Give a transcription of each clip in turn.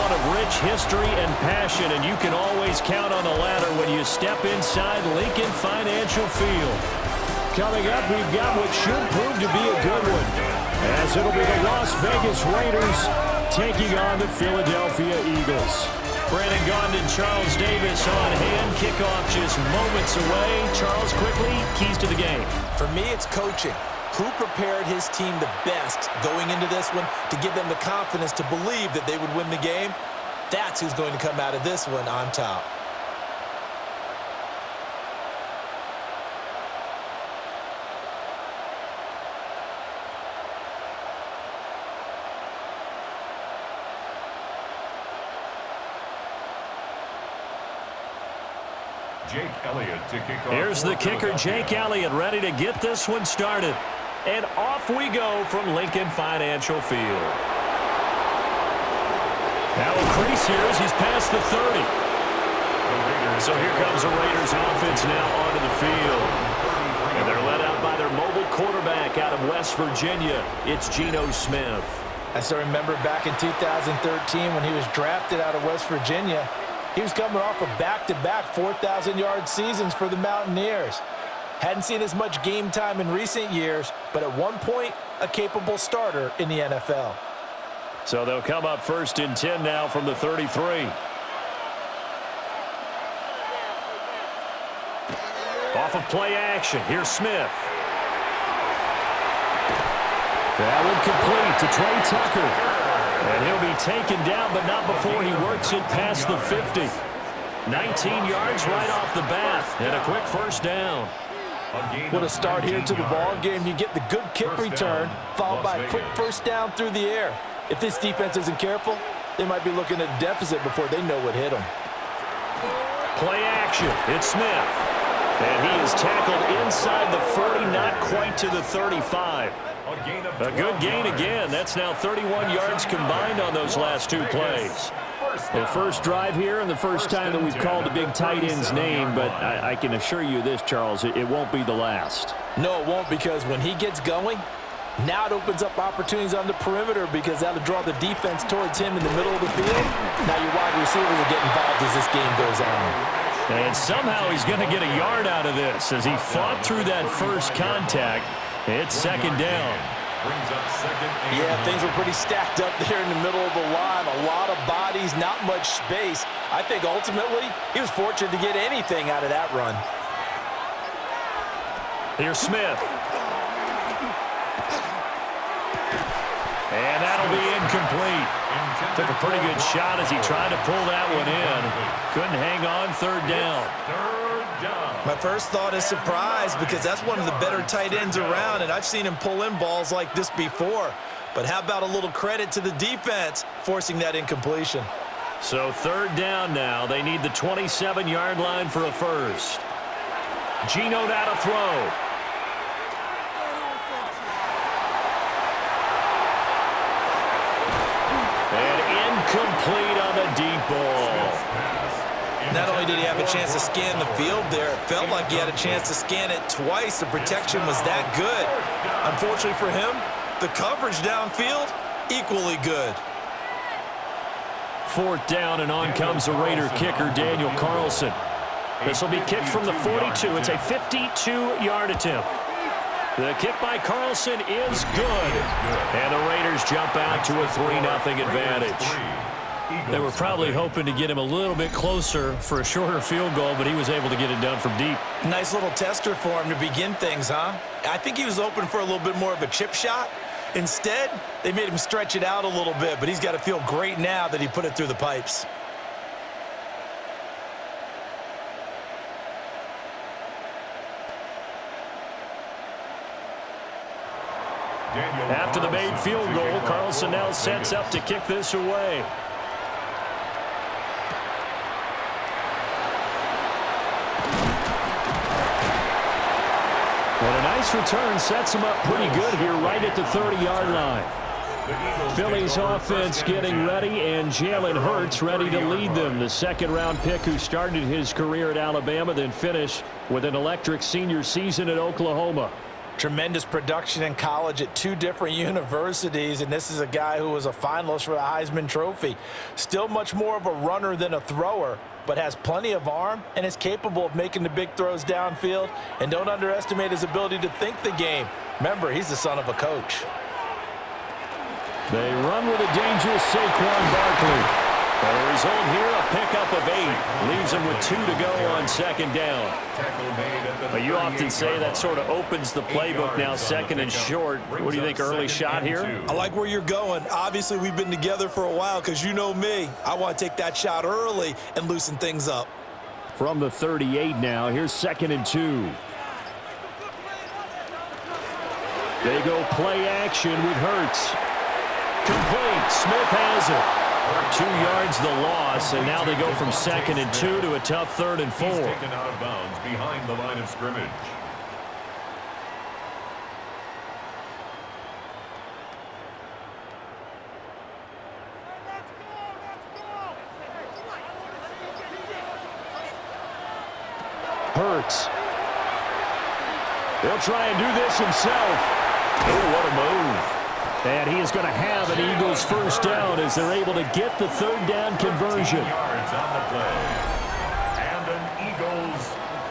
one of rich history and passion, and you can always count on the ladder when you step inside Lincoln Financial Field. Coming up, we've got what should prove to be a good one, as it'll be the Las Vegas Raiders taking on the Philadelphia Eagles. Brandon Gaughan, Charles Davis on hand. Kickoff just moments away. Charles, quickly, keys to the game. For me, it's coaching. Who prepared his team the best going into this one to give them the confidence to believe that they would win the game? That's who's going to come out of this one on top. Jake Elliott to kick off. Here's the kicker, Jake Elliott, ready to get this one started. And off we go from Lincoln Financial Field. Now a crease here as he's past the 30. So here comes the Raiders offense now onto the field. And they're led out by their mobile quarterback out of West Virginia. It's Geno Smith. I still remember back in 2013 when he was drafted out of West Virginia. He was coming off of back-to-back 4,000-yard seasons for the Mountaineers. Hadn't seen as much game time in recent years, but at one point, a capable starter in the NFL. So they'll come up first and 10 now from the 33. Off of play action, here's Smith. That one complete to Trey Tucker. And he'll be taken down, but not before he works it past the 50. 19 yards right off the bat, and a quick first down. What a start here to the ball game. You get the good kick return, followed by a quick first down through the air. If this defense isn't careful, they might be looking at a deficit before they know what hit them. Play action, it's Smith. And he is tackled inside the 40, not quite to the 35. A good gain again. That's now 31 yards combined on those last two plays. The first drive here and the first time that we've called the big tight end's name, but I can assure you this, Charles, it won't be the last. No, it won't, because when he gets going, now it opens up opportunities on the perimeter because that'll draw the defense towards him in the middle of the field. Now your wide receivers will get involved as this game goes on. And somehow he's going to get a yard out of this as he fought through that first contact. It's second down. Yeah, things were pretty stacked up there in the middle of the line. A lot of bodies, not much space. I think ultimately he was fortunate to get anything out of that run. Here's Smith. And that'll be incomplete. Took a pretty good shot as he tried to pull that one in. Couldn't hang on, third down. My first thought is surprise because that's one of the better tight ends around, and I've seen him pull in balls like this before. But how about a little credit to the defense forcing that incompletion? So third down now. They need the 27-yard line for a first. Geno now to throw. Complete on the deep ball. Not only did he have a chance to scan the field there, it felt like he had a chance to scan it twice. The protection was that good. Unfortunately for him, the coverage downfield, equally good. Fourth down, and on comes the Raider kicker, Daniel Carlson. This will be kicked from the 42. It's a 52-yard attempt. The kick by Carlson is good. And the Raiders jump out to a 3-0 advantage. They were probably hoping to get him a little bit closer for a shorter field goal, but he was able to get it done from deep. Nice little tester for him to begin things, huh? I think he was open for a little bit more of a chip shot. Instead, they made him stretch it out a little bit, but he's got to feel great now that he put it through the pipes. After the made field goal, Carlson now sets up to kick this away. And a nice return sets him up pretty good here right at the 30-yard line. Philly's offense getting ready, and Jalen Hurts ready to lead them. The second-round pick who started his career at Alabama, then finished with an electric senior season at Oklahoma. Tremendous production in college at 2 different universities, and this is a guy who was a finalist for the Heisman Trophy. Still much more of a runner than a thrower, but has plenty of arm and is capable of making the big throws downfield. And don't underestimate his ability to think the game. Remember, he's the son of a coach. They run with a dangerous Saquon Barkley. The result here, a pickup of 8. Leaves him with 2 to go on second down. But you often say that sort of opens the playbook now, second and short. What do you think, early shot here? I like where you're going. Obviously, we've been together for a while because you know me. I want to take that shot early and loosen things up. From the 38 now, here's second and 2. They go play action with Hurts. Complete. Smith has it. 2 yards the loss, and now they go from second and 2 to a tough third and 4. He's taken out of bounds behind the line of scrimmage. Hurts. He'll try and do this himself. Oh, what a move. And he is going to have an Eagles first down as they're able to get the third down conversion. 13 yards on the play. And an Eagles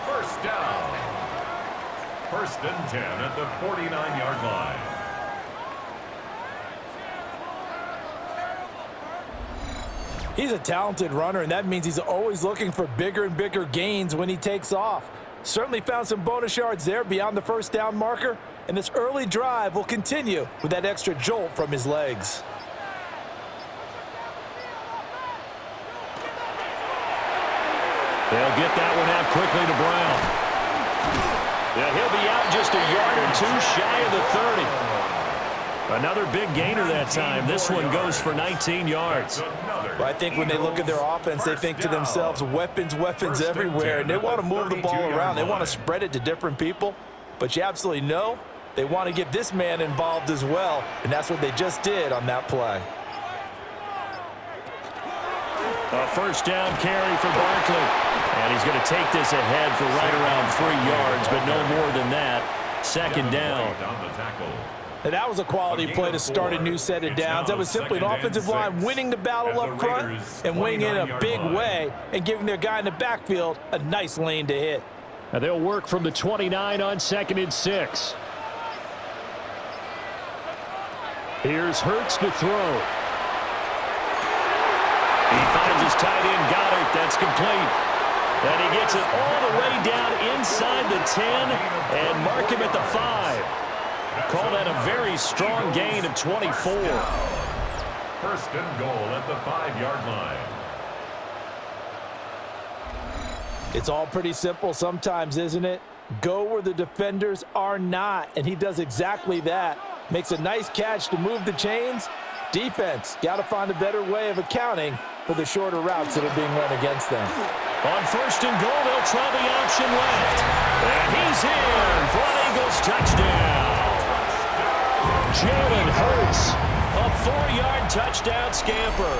first down. 1st and 10 at the 49-yard line. He's a talented runner, and that means he's always looking for bigger and bigger gains when he takes off. Certainly found some bonus yards there beyond the first down marker, and this early drive will continue with that extra jolt from his legs. They'll get that one out quickly to Brown. Yeah, he'll be out just a yard or 2 shy of the 30. Another big gainer that time. This one goes for 19 yards. Well, I think when they look at their offense, they think to themselves, weapons, weapons everywhere, and they want to move the ball around. They want to spread it to different people, but you absolutely know they want to get this man involved as well, and that's what they just did on that play. A first down carry for Barkley. And he's going to take this ahead for right around 3 yards, but no more than that. Second down. And that was a quality play to start a new set of downs. That was simply an offensive line winning the battle up front and winning in a big way and giving their guy in the backfield a nice lane to hit. Now they'll work from the 29 on 2nd and 6. Here's Hurts to throw. He finds his tight end, Goddard. That's complete. And he gets it all the way down inside the 10 and mark him at the 5. Call that a very strong gain of 24. 1st and goal at the 5-yard line. It's all pretty simple sometimes, isn't it? Go where the defenders are not, and he does exactly that. Makes a nice catch to move the chains. Defense, got to find a better way of accounting for the shorter routes that are being run against them. On 1st and goal, they'll try the option left. And he's in for an Eagles touchdown. Jalen Hurts, a 4-yard touchdown scamper.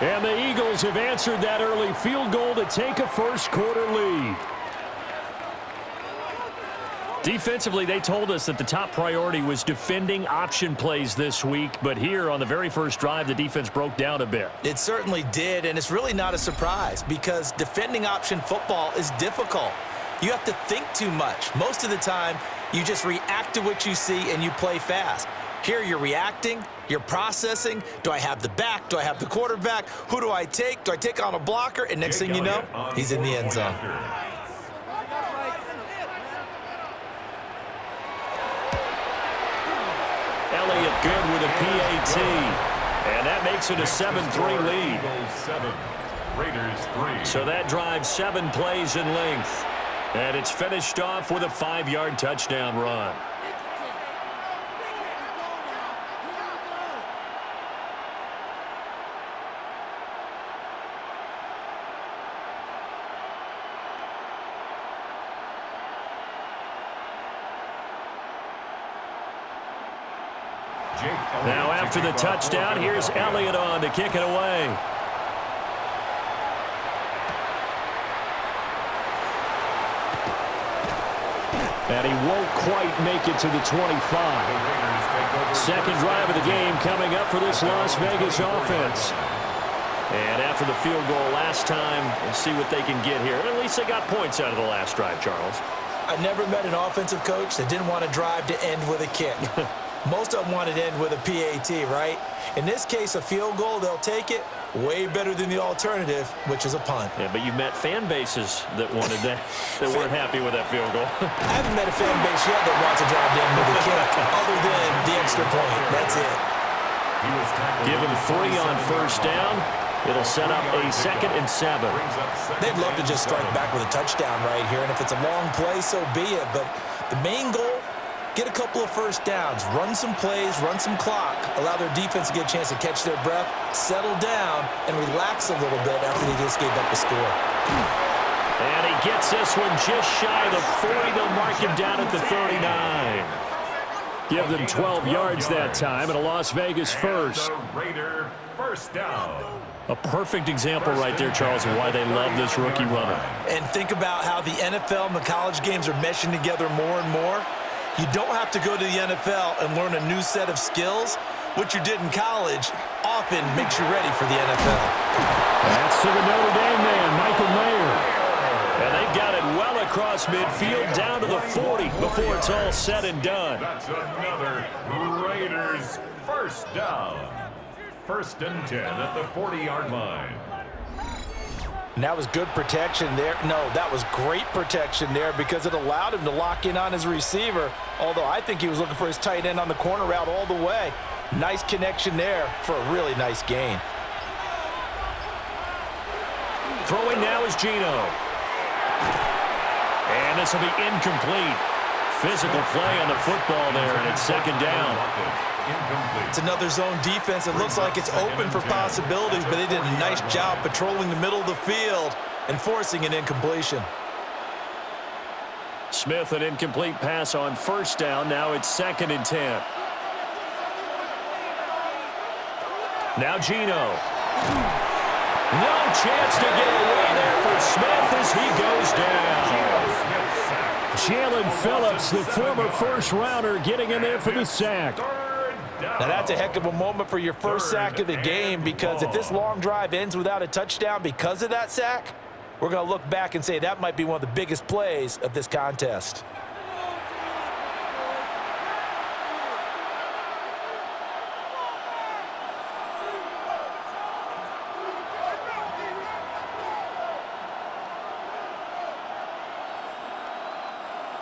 And the Eagles have answered that early field goal to take a first-quarter lead. Defensively, they told us that the top priority was defending option plays this week, but here on the very first drive, the defense broke down a bit. It certainly did, and it's really not a surprise because defending option football is difficult. You have to think too much. Most of the time, you just react to what you see and you play fast. Here you're reacting, you're processing. Do I have the back? Do I have the quarterback? Who do I take? Do I take on a blocker? And next thing you know, he's in the end zone. Elliott good with a PAT. And that makes it a 7-3 lead. Raiders 3. So that drives 7 plays in length. And it's finished off with a 5-yard touchdown run. Now after the touchdown, here's Elliott on to kick it away. And he won't quite make it to the 25. Second drive of the game coming up for this Las Vegas offense. And after the field goal last time, we'll see what they can get here. At least they got points out of the last drive, Charles. I never met an offensive coach that didn't want to drive to end with a kick. Most of them wanted to end with a PAT, right? In this case, a field goal, they'll take it. Way better than the alternative, which is a punt. Yeah, but you met fan bases that wanted that, that weren't happy with that field goal. I haven't met a fan base yet that wants to drive to end with a kick, other than the extra point. That's it. Give him 3 on first down. It'll set up a 2nd and 7. They'd love to just strike back with a touchdown right here, and if it's a long play, so be it. But the main goal, get a couple of first downs, run some plays, run some clock, allow their defense to get a chance to catch their breath, settle down, and relax a little bit after they just gave up a score. And he gets this one just shy of the 40. They'll mark him down at the 39. Give them 12 yards that time, and a Las Vegas first. Raider first down. A perfect example right there, Charles, of why they love this rookie runner. And think about how the NFL and the college games are meshing together more and more. You don't have to go to the NFL and learn a new set of skills. What you did in college often makes you ready for the NFL. That's to the Notre Dame man, Michael Mayer. And they've got it well across midfield down to the 40 before it's all said and done. That's another Raiders first down. 1st and 10 at the 40-yard line. And that was good protection there. No, that was great protection there because it allowed him to lock in on his receiver, although I think he was looking for his tight end on the corner route all the way. Nice connection there for a really nice gain. Throwing now is Geno. And this will be incomplete. Physical play on the football there, and it's 2nd down. It's another zone defense. It looks like it's open for possibilities, but they did a nice job patrolling the middle of the field and forcing an incompletion. Smith, an incomplete pass on first down. Now it's 2nd and 10. Now Geno. No chance to get away there for Smith as he goes down. Jalen Phillips, the former first-rounder, getting in there for the sack. Now that's a heck of a moment for your first sack of the game, because if this long drive ends without a touchdown because of that sack, we're going to look back and say that might be one of the biggest plays of this contest.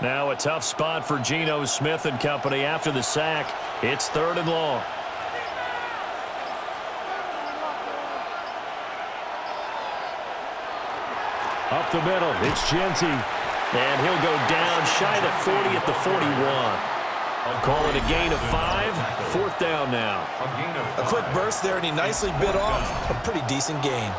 Now a tough spot for Geno Smith and company after the sack. It's 3rd and long. Up the middle, it's Genty. And he'll go down shy of the 40 at the 41. Call it a gain of 5. 4th down now. A quick burst there, and he nicely bit off a pretty decent gain.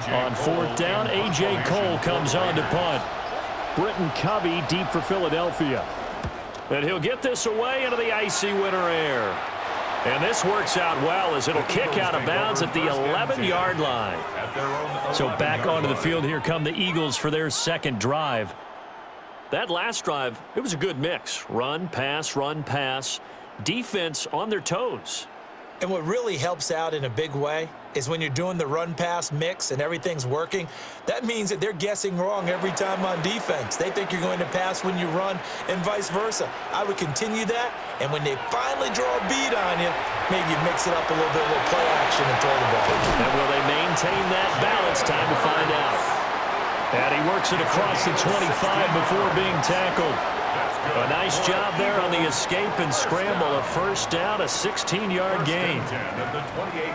On 4th down, A.J. Cole comes on to punt. Britton Covey deep for Philadelphia. And he'll get this away into the icy winter air. And this works out well as it'll kick out of bounds at the 11-yard line. So back onto the field, here come the Eagles for their 2nd drive. That last drive, it was a good mix. Run, pass, defense on their toes. And what really helps out in a big way is when you're doing the run-pass mix and everything's working, that means that they're guessing wrong every time on defense. They think you're going to pass when you run and vice versa. I would continue that, and when they finally draw a bead on you, maybe you mix it up a little bit, a little play action and throw the ball. And will they maintain that balance? Time to find out. And he works it across the 25 before being tackled. A nice job there on the escape and scramble. A first down, a 16-yard gain.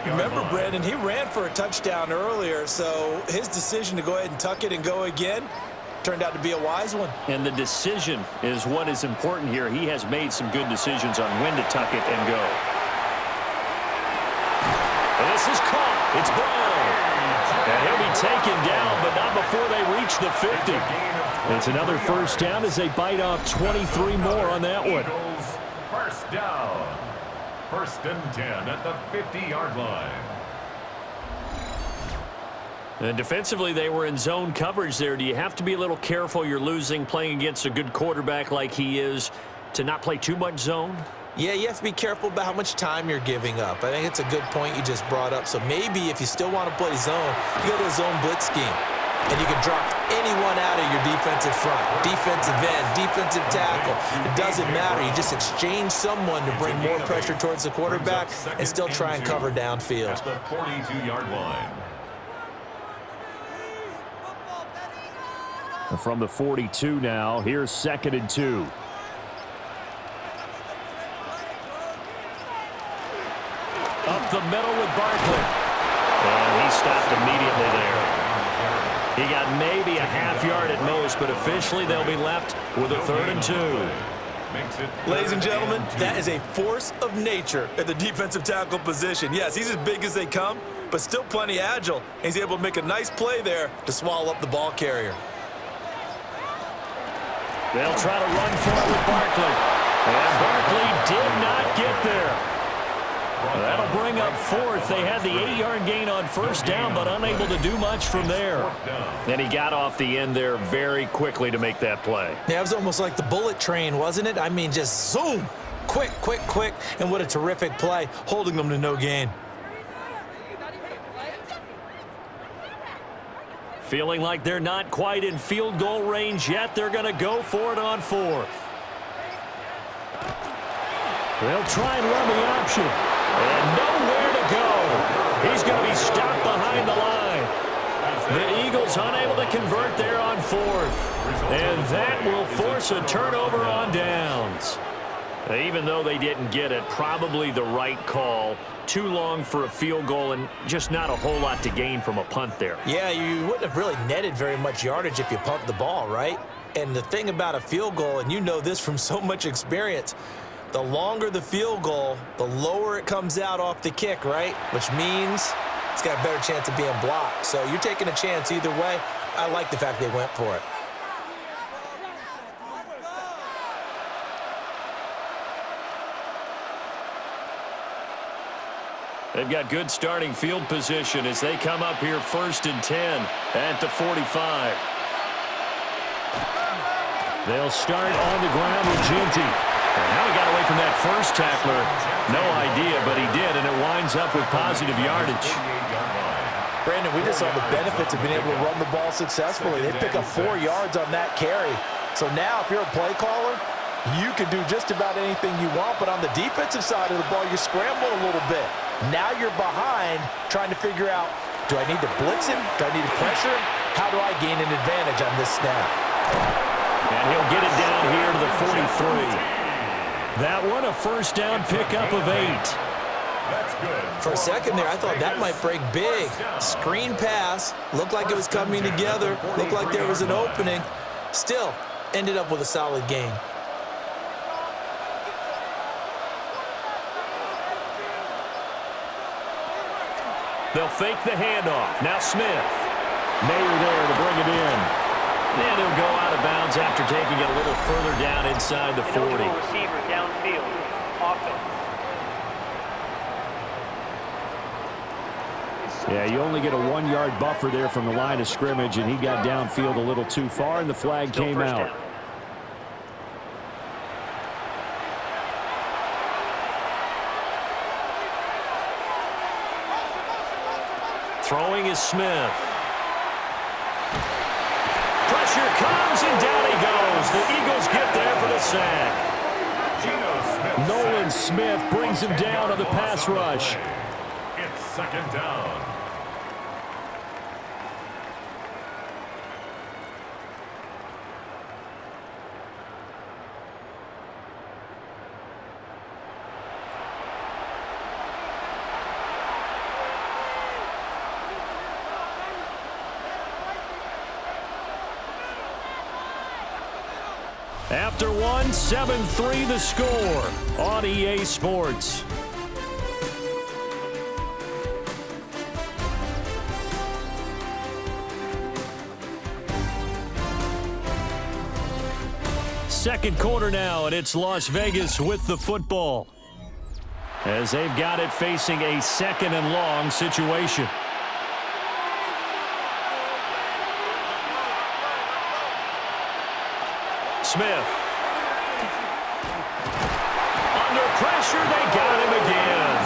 Remember, Brandon, he ran for a touchdown earlier, so his decision to go ahead and tuck it and go again turned out to be a wise one. And the decision is what is important here. He has made some good decisions on when to tuck it and go. And this is caught. It's Brown. And he'll be taken down, but not before they reach the 50. It's another first down as they bite off 23 more on that one. First down. First and 10 at the 50-yard line. And defensively, they were in zone coverage there. Do you have to be a little careful? You're losing playing against a good quarterback like he is to not play too much zone? Yeah, you have to be careful about how much time you're giving up. I think it's a good point you just brought up. So maybe if you still want to play zone, you go to a zone blitz scheme. And you can drop anyone out of your defensive front, defensive end, defensive tackle. It doesn't matter. You just exchange someone to bring more pressure towards the quarterback and still try and cover downfield. At the 42-yard line. From the 42 now, here's 2nd and 2. Up the middle with Barkley. And he stopped immediately there. He got maybe a half yard at most, but officially they'll be left with a 3rd and 2. Ladies and gentlemen, that is a force of nature at the defensive tackle position. Yes, he's as big as they come, but still plenty agile. He's able to make a nice play there to swallow up the ball carrier. They'll try to run for it with Barkley. And Barkley did not get there. That'll bring up 4th. They had the 8-yard gain on 1st down, but unable to do much from there. And he got off the end there very quickly to make that play. Yeah, it was almost like the bullet train, wasn't it? I mean, just zoom. Quick, quick, quick. And what a terrific play, holding them to no gain. Feeling like they're not quite in field goal range yet. They're going to go for it on 4th. They'll try and run the option. And nowhere to go. He's going to be stopped behind the line. The Eagles unable to convert there on 4th. And that will force a turnover on downs. Even though they didn't get it, probably the right call. Too long for a field goal and just not a whole lot to gain from a punt there. Yeah, you wouldn't have really netted very much yardage if you pumped the ball, right? And the thing about a field goal, and you know this from so much experience, the longer the field goal, the lower it comes out off the kick, right? Which means it's got a better chance of being blocked. So you're taking a chance either way. I like the fact they went for it. They've got good starting field position as they come up here 1st and 10 at the 45. They'll start on the ground with Ginty. And how he got away from that first tackler, no idea, but he did, and it winds up with positive yardage. Brandon, we just saw the benefits of being able to run the ball successfully. They pick up 4 yards on that carry. So now if you're a play caller, you can do just about anything you want, but on the defensive side of the ball, you're scrambling a little bit. Now you're behind trying to figure out, do I need to blitz him? Do I need to pressure him? How do I gain an advantage on this snap? And he'll get it down here to the 43. That one a 1st down pickup of 8. For a second there, I thought that might break big. Screen pass, looked like it was coming together, looked like there was an opening. Still, ended up with a solid gain. They'll fake the handoff. Now Smith. Mayer there to bring it in. And he'll go out of bounds after taking it a little further down inside the 40. Receiver downfield. Offense. Yeah, you only get a 1-yard buffer there from the line of scrimmage, and he got downfield a little too far, and the flag came out. Down. Throwing is Smith. Pressure comes, and down he goes. The Eagles get there for the sack. Nolan Smith brings him down on the pass rush. It's 2nd down. After one, 7-3 the score on EA Sports. Second quarter now, and it's Las Vegas with the football. as they've got it facing a 2nd and long situation. Smith. Under pressure, they got him again.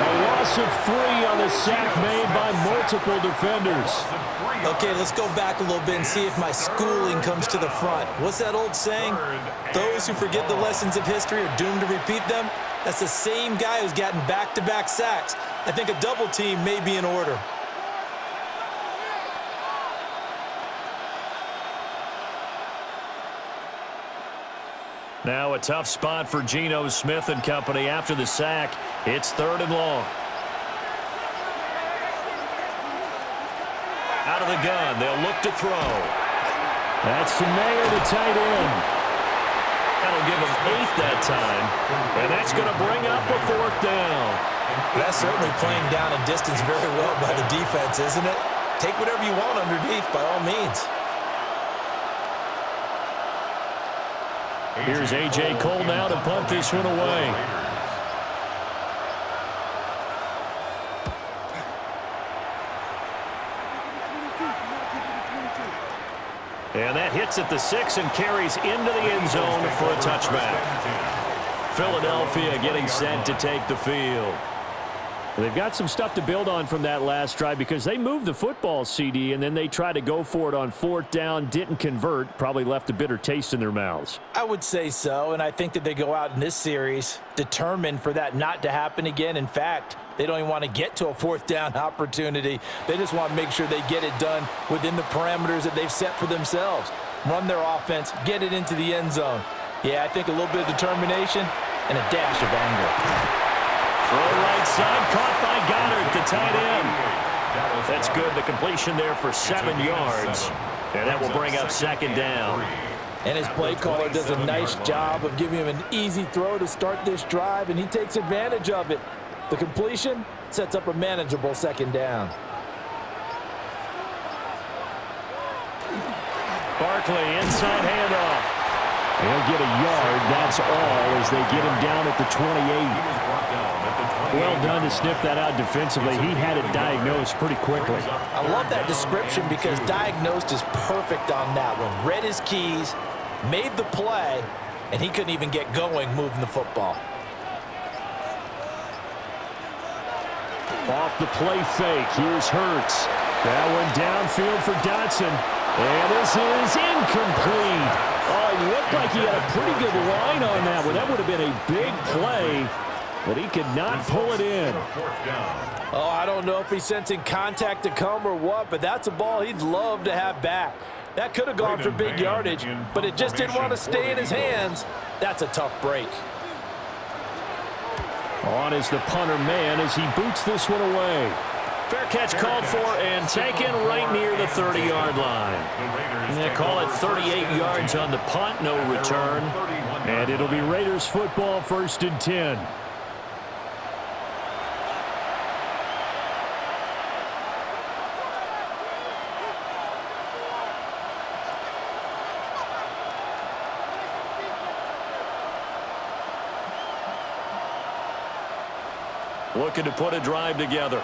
A loss of 3 on the sack made by multiple defenders. Okay, let's go back a little bit and see if my schooling comes to the front. What's that old saying? Those who forget the lessons of history are doomed to repeat them. That's the same guy who's gotten back-to-back sacks. I think a double team may be in order. Now a tough spot for Geno Smith and company after the sack. It's 3rd and long. Out of the gun, they'll look to throw. That's Mayer, the tight end. That'll give him 8 that time. And that's going to bring up a 4th down. That's certainly playing down and distance very well by the defense, isn't it? Take whatever you want underneath by all means. Here's A.J. Cole now to punt this one away. And that hits at the 6 and carries into the end zone for a touchback. Philadelphia getting set to take the field. They've got some stuff to build on from that last drive because they moved the football, CD, and then they tried to go for it on 4th down, didn't convert, probably left a bitter taste in their mouths. I would say so, and I think that they go out in this series determined for that not to happen again. In fact, they don't even want to get to a 4th down opportunity. They just want to make sure they get it done within the parameters that they've set for themselves. Run their offense, get it into the end zone. Yeah, I think a little bit of determination and a dash of anger. Throw right side, caught by Goddard, the tight end. That's good. The completion there for 7 yards. And that will bring up 2nd down. And his play caller does a nice job of giving him an easy throw to start this drive, and he takes advantage of it. The completion sets up a manageable 2nd down. Barkley, inside handoff. He'll get a yard, that's all, as they get him down at the 28. Well done to sniff that out defensively. He had it diagnosed pretty quickly. I love that description because diagnosed is perfect on that one. Read his keys, made the play, and he couldn't even get going moving the football. Off the play fake, here's Hurts. That one downfield for Dotson. And this is incomplete. Oh, it looked like he had a pretty good line on that one. That would have been a big play, but he could not pull it in. Oh, I don't know if he's sensing contact to come or what, but that's a ball he'd love to have back. That could have gone for big yardage, but it just didn't want to stay in his hands. That's a tough break. On is the punter man as he boots this one away. Fair catch called for and taken right near the 30-yard line. And they call it 38 yards on the punt, no return. And it'll be Raiders football, 1st and 10. Looking to put a drive together.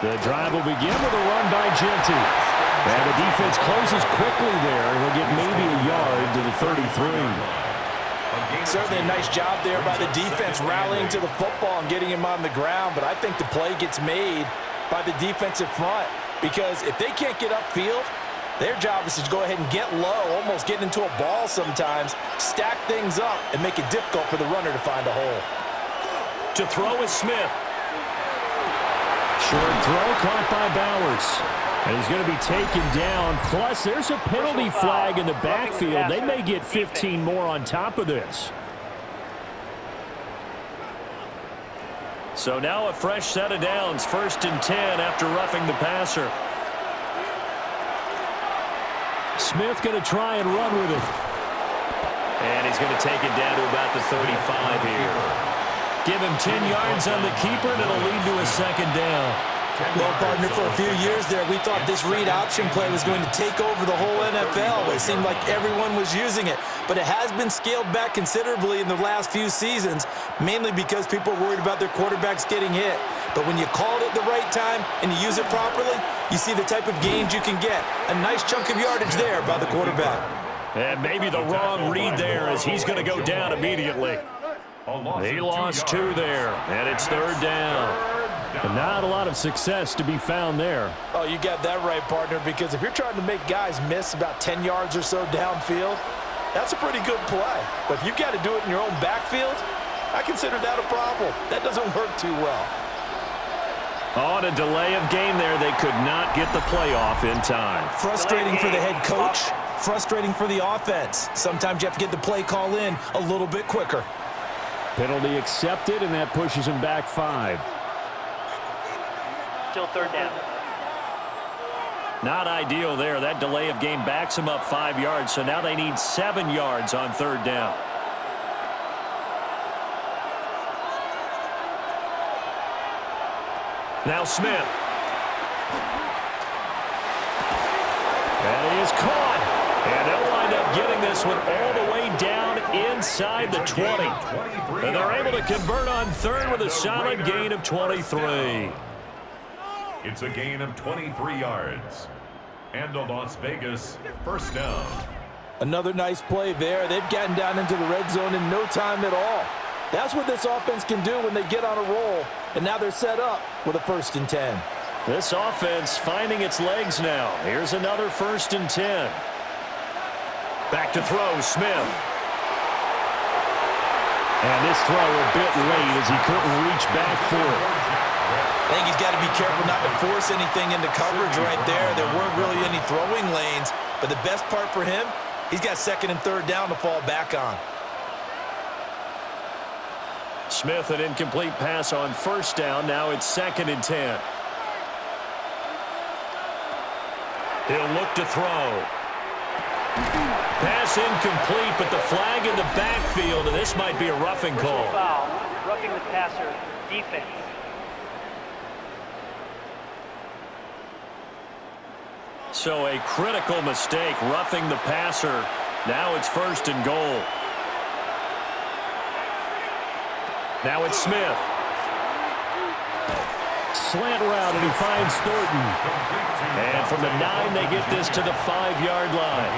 The drive will begin with a run by Genty. And the defense closes quickly there. He'll get maybe a yard to the 33. Certainly a nice job there by the defense rallying to the football and getting him on the ground. But I think the play gets made by the defensive front because if they can't get upfield, their job is to go ahead and get low, almost get into a ball sometimes, stack things up, and make it difficult for the runner to find a hole. To throw is Smith. Short throw caught by Bowers. And he's going to be taken down. Plus, there's a penalty flag in the backfield. They may get 15 more on top of this. So now a fresh set of downs. 1st and 10 after roughing the passer. Smith going to try and run with it. And he's going to take it down to about the 35 here. Give him 10 yards on the keeper, and it'll lead to a 2nd down. Well, partner, for a few years there, we thought this read option play was going to take over the whole NFL. It seemed like everyone was using it, but it has been scaled back considerably in the last few seasons, mainly because people are worried about their quarterbacks getting hit. But when you call it at the right time and you use it properly, you see the type of gains you can get. A nice chunk of yardage there by the quarterback. And maybe the wrong read there as he's going to go down immediately. He lost 2 there, and it's 3rd down. And not a lot of success to be found there. Oh, you got that right, partner, because if you're trying to make guys miss about 10 yards or so downfield, that's a pretty good play. But if you've got to do it in your own backfield, I consider that a problem. That doesn't work too well. On a delay of game there, they could not get the playoff in time. Frustrating for the head coach, frustrating for the offense. Sometimes you have to get the play call in a little bit quicker. Penalty accepted, and that pushes him back 5. Still 3rd down. Not ideal there. That delay of game backs him up 5 yards, so now they need 7 yards on 3rd down. Now Smith. And he is caught. And they'll wind up getting this one all the way down inside the 20. And they're able to convert on 3rd with a solid gain of 23. It's a gain of 23 yards. And a Las Vegas 1st down. Another nice play there. They've gotten down into the red zone in no time at all. That's what this offense can do when they get on a roll. And now they're set up with a 1st and 10. This offense finding its legs now. Here's another 1st and 10. Back to throw, Smith. And this throw a bit late as he couldn't reach back for it. I think he's got to be careful not to force anything into coverage right there. There weren't really any throwing lanes. But the best part for him, he's got 2nd and 3rd down to fall back on. Smith, an incomplete pass on 1st down. Now it's 2nd and 10. He'll look to throw. Pass incomplete, but the flag in the backfield, and this might be a roughing call. Foul, roughing the passer, defense. So a critical mistake, roughing the passer. Now it's 1st and goal. Now it's Smith. Slant route, and he finds Thornton. And from the 9, they get this to the 5-yard line.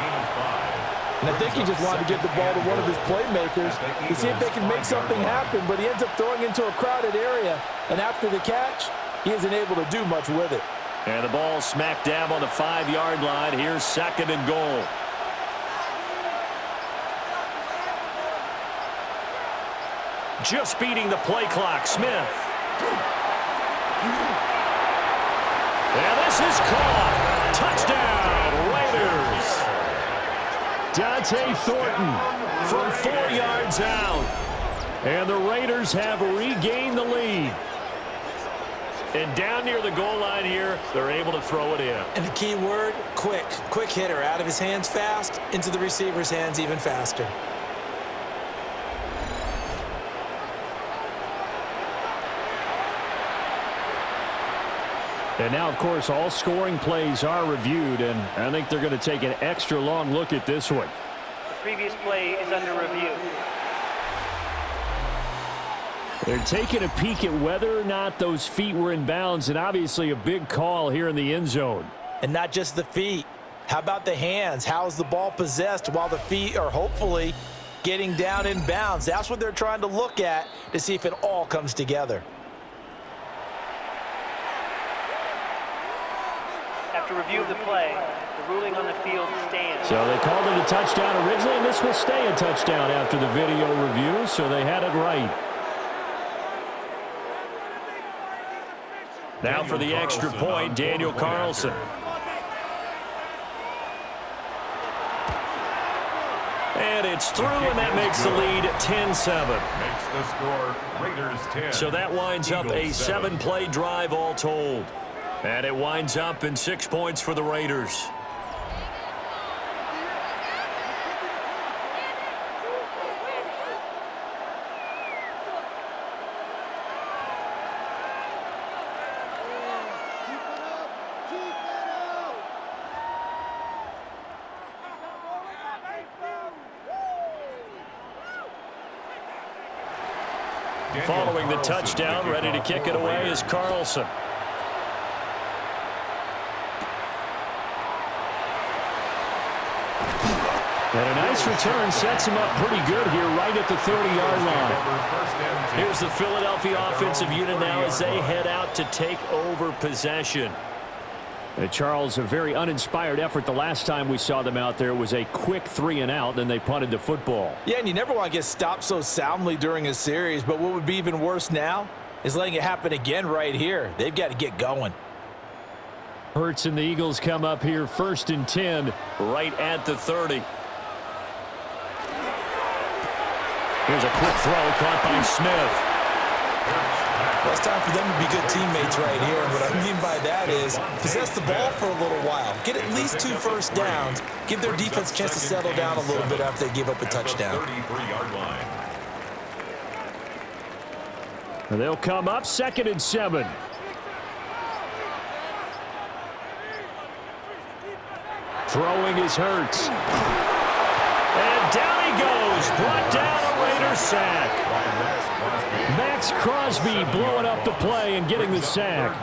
And I think he just wanted to get the ball to one of his playmakers to see if they can make something happen, but he ends up throwing into a crowded area. And after the catch, he isn't able to do much with it. And the ball smack dab on the 5-yard line. Here's 2nd and goal. Just beating the play clock, Smith. And this is caught. Touchdown, Raiders. Dante Thornton from 4 yards out. And the Raiders have regained the lead. And down near the goal line here, they're able to throw it in. And the key word, quick. Quick hitter. Out of his hands fast, into the receiver's hands even faster. And now, of course, all scoring plays are reviewed, and I think they're going to take an extra long look at this one. The previous play is under review. They're taking a peek at whether or not those feet were in bounds, and obviously a big call here in the end zone. And not just the feet. How about the hands? How is the ball possessed while the feet are hopefully getting down in bounds? That's what they're trying to look at to see if it all comes together. After review of the play, the ruling on the field stands. So they called it a touchdown originally, and this will stay a touchdown after the video review, so they had it right. Now for the extra point, Daniel Carlson. And it's through, and that makes the lead 10-7. Makes the score Raiders 10. So that winds up a 7-play drive all told. And it winds up in 6 points for the Raiders. Following the touchdown, ready to kick it away is Carlson. And a nice return sets him up pretty good here right at the 30-yard line. Here's the Philadelphia offensive unit now as they head out to take over possession. Charles, a very uninspired effort the last time we saw them out there. It was a quick 3-and-out, then they punted the football. Yeah, and you never want to get stopped so soundly during a series, but what would be even worse now is letting it happen again right here. They've got to get going. Hurts and the Eagles come up here 1st and 10 right at the 30. Here's a quick throw caught by Smith. Well, it's time for them to be good teammates right here. And what I mean by that is possess the ball for a little while. Get at least 2 first downs. Give their defense a chance to settle down a little bit after they give up a touchdown. They'll come up 2nd and 7. Throwing is Hurts. And down he goes. Brought down a Raiders sack. Maxx Crosby blowing up the play and getting the sack.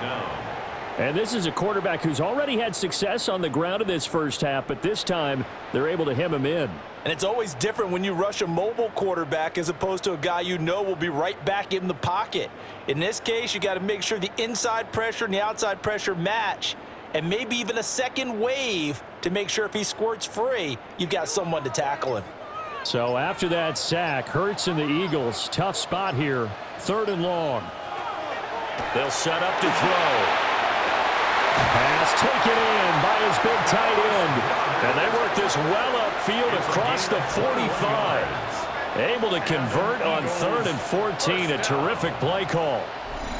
And this is a quarterback who's already had success on the ground in this first half, but this time they're able to hem him in. And it's always different when you rush a mobile quarterback as opposed to a guy you know will be right back in the pocket. In this case, you got to make sure the inside pressure and the outside pressure match, and maybe even a second wave to make sure if he squirts free, you've got someone to tackle him. So after that sack, Hurts and the Eagles, tough spot here, 3rd and long. They'll set up to throw. Pass taken in by his big tight end. And they work this well upfield across the 45. Able to convert on 3rd and 14, a terrific play call.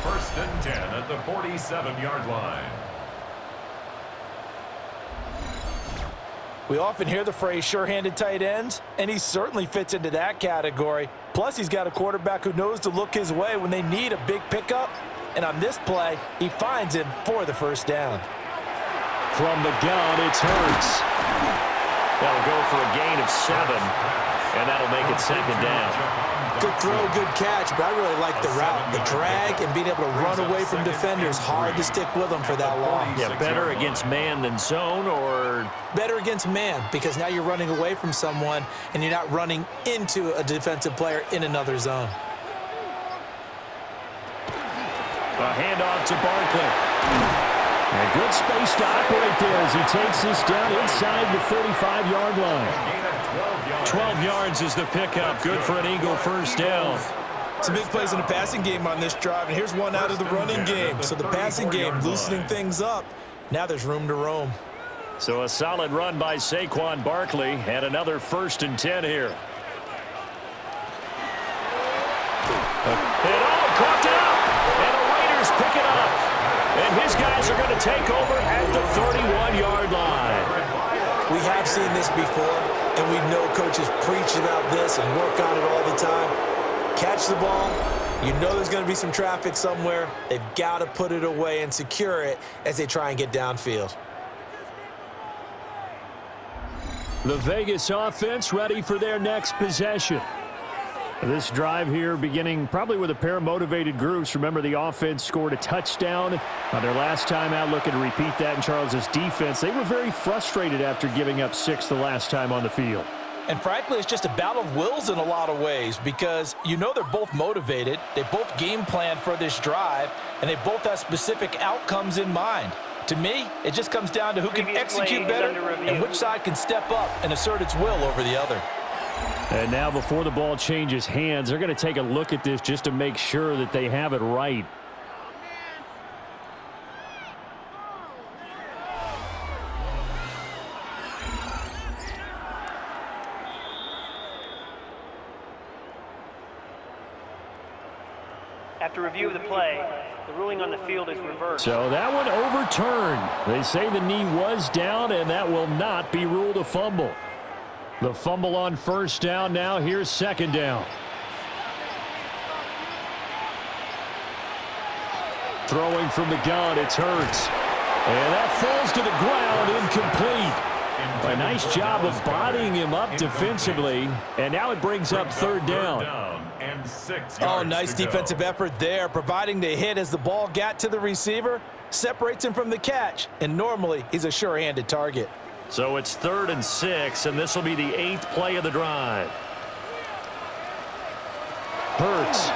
1st and 10 at the 47-yard line. We often hear the phrase sure-handed tight ends, and he certainly fits into that category. Plus, he's got a quarterback who knows to look his way when they need a big pickup. And on this play, he finds him for the first down. From the gun, it's Hurts. That'll go for a gain of 7, and that'll make it 2nd down. Good throw, good catch, but I really like the route, the drag, and being able to run away from defenders. Hard to stick with them for that long. Yeah, better against man than zone, or? Better against man, because now you're running away from someone, and you're not running into a defensive player in another zone. A handoff to Barkley. A good space to operate there as he takes this down inside the 35-yard line. 12 yards is the pickup. Good for an Eagle first down. Some big plays in the passing game on this drive, and here's one out of the running game. So the passing game loosening things up. Now there's room to roam. So a solid run by Saquon Barkley, and another 1st and 10 here. Caught out, and the Raiders pick it up. And his guys are going to take over at the 31-yard line. We have seen this before, and we know coaches preach about this and work on it all the time. Catch the ball. You know there's going to be some traffic somewhere. They've got to put it away and secure it as they try and get downfield. The Vegas offense ready for their next possession. This drive here beginning probably with a pair of motivated groups. Remember, the offense scored a touchdown on their last time out. Looking to repeat that in Charles's defense. They were very frustrated after giving up 6 the last time on the field. And frankly, it's just a battle of wills in a lot of ways because you know they're both motivated. They both game plan for this drive, and they both have specific outcomes in mind. To me, it just comes down to who can execute better and which side can step up and assert its will over the other. And now before the ball changes hands, they're going to take a look at this just to make sure that they have it right. After review of the play, the ruling on the field is reversed. So that one overturned. They say the knee was down, and that will not be ruled a fumble. The fumble on first down now. Here's 2nd down. Throwing from the gun, it's Hurts. And that falls to the ground, incomplete. A nice job of bodying him up defensively, and now it brings up third down. And 6 Oh, yards nice to go. defensive effort there, providing the hit as the ball got to the receiver, separates him from the catch, and normally he's a sure-handed target. So it's 3rd and 6, and this will be the 8th play of the drive. Hurts.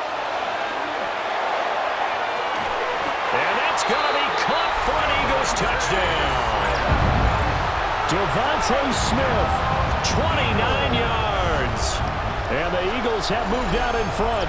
And that's going to be caught for an Eagles touchdown. Devontae Smith, 29 yards. And the Eagles have moved out in front.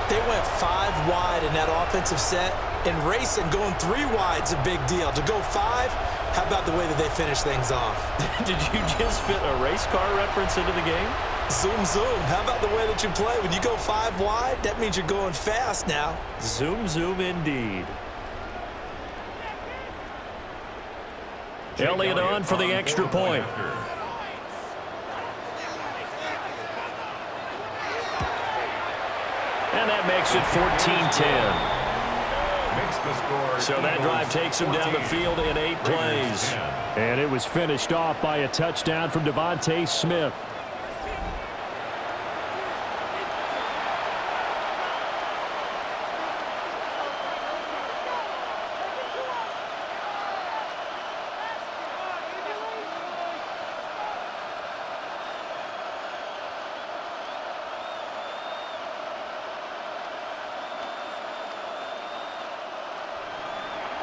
They went 5 wide in that offensive set. And racing, going 3 wide's a big deal. To go 5, how about the way that they finish things off? Did you just fit a race car reference into the game? Zoom, zoom. How about the way that you play? When you go 5 wide, that means you're going fast now. Zoom, zoom indeed. Elliott on for the extra point. And that makes it 14-10. So that drive takes him down the field in 8 plays. And it was finished off by a touchdown from Devontae Smith.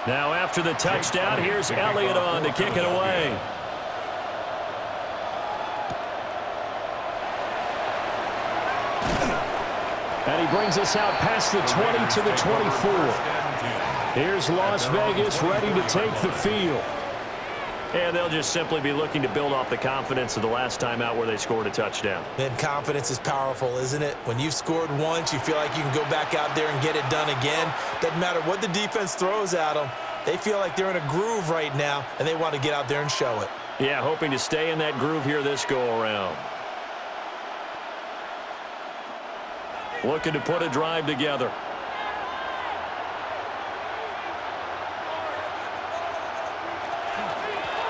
Now after the touchdown, here's Elliott on to kick it away. And he brings us out past the 20 to the 24. Here's Las Vegas ready to take the field. And they'll just simply be looking to build off the confidence of the last time out where they scored a touchdown. And confidence is powerful, isn't it? When you've scored once, you feel like you can go back out there and get it done again. Doesn't matter what the defense throws at them. They feel like they're in a groove right now, and they want to get out there and show it. Yeah, hoping to stay in that groove here this go-around. Looking to put a drive together.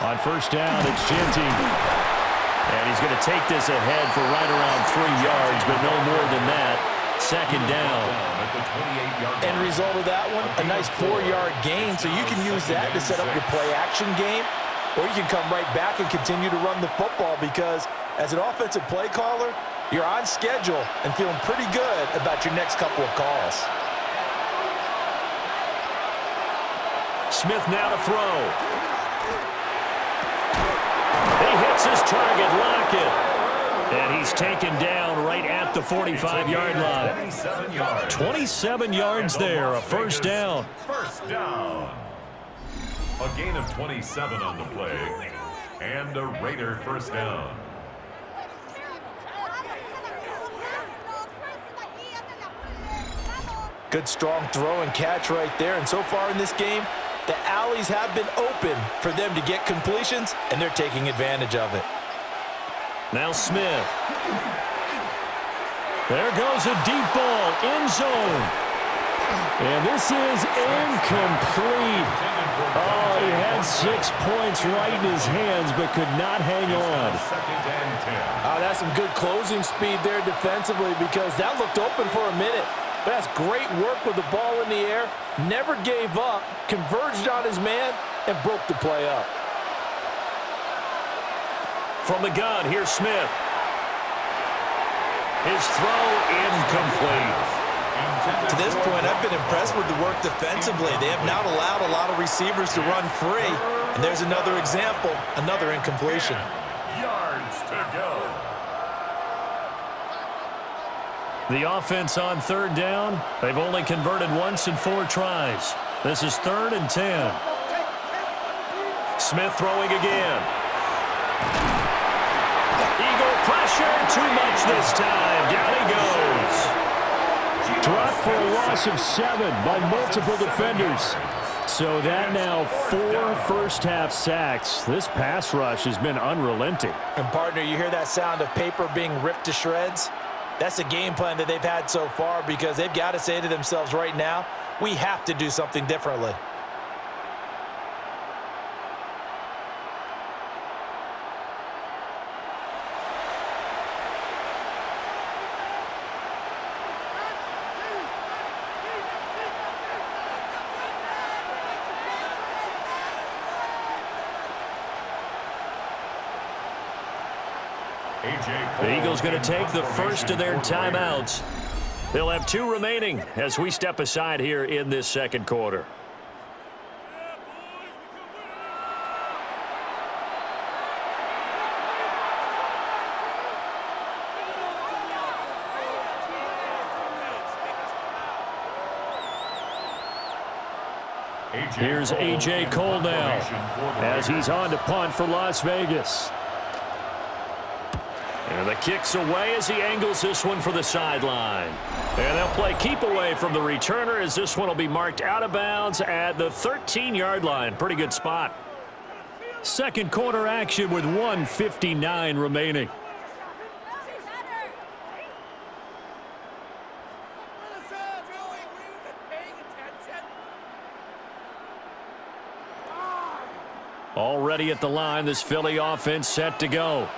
On first down, it's Genty. And he's going to take this ahead for right around 3 yards, but no more than that. Second down. End result of that one, a nice 4-yard gain, so you can use that to set up your play-action game, or you can come right back and continue to run the football because as an offensive play caller, you're on schedule and feeling pretty good about your next couple of calls. Smith now to throw. He hits his target, Lockett. And he's taken down right at the 45-yard line. 27 yards there, a first down. First down. A gain of 27 on the play. And a Raider first down. Good strong throw and catch right there. And so far in this game, the alleys have been open for them to get completions, and they're taking advantage of it. Now Smith. There goes a deep ball, end zone. And this is incomplete. Oh, he had 6 points right in his hands, but could not hang on. Oh, that's some good closing speed there defensively because that looked open for a minute. But that's great work with the ball in the air. Never gave up, converged on his man, and broke the play up. From the gun, here's Smith. His throw incomplete. To this point, I've been impressed with the work defensively. They have not allowed a lot of receivers to run free. And there's another example, another incompletion. Yards to go. The offense on third down. They've only converted once in 4 tries. This is 3rd and 10. Smith throwing again. Eagle pressure, too much this time. Down he goes. Dropped for a loss of 7 by multiple defenders. So that now 4 first-half sacks. This pass rush has been unrelenting. And, partner, you hear that sound of paper being ripped to shreds? That's a game plan that they've had so far because they've got to say to themselves right now, we have to do something differently. The Eagles going to take the first of their timeouts. They'll have 2 remaining as we step aside here in this second quarter. Here's A.J. Cole now as he's on to punt for Las Vegas. And the kick's away as he angles this one for the sideline. And they'll play keep away from the returner as this one will be marked out of bounds at the 13-yard line. Pretty good spot. Second quarter action with 1:59 remaining. Already at the line, this Philly offense set to go.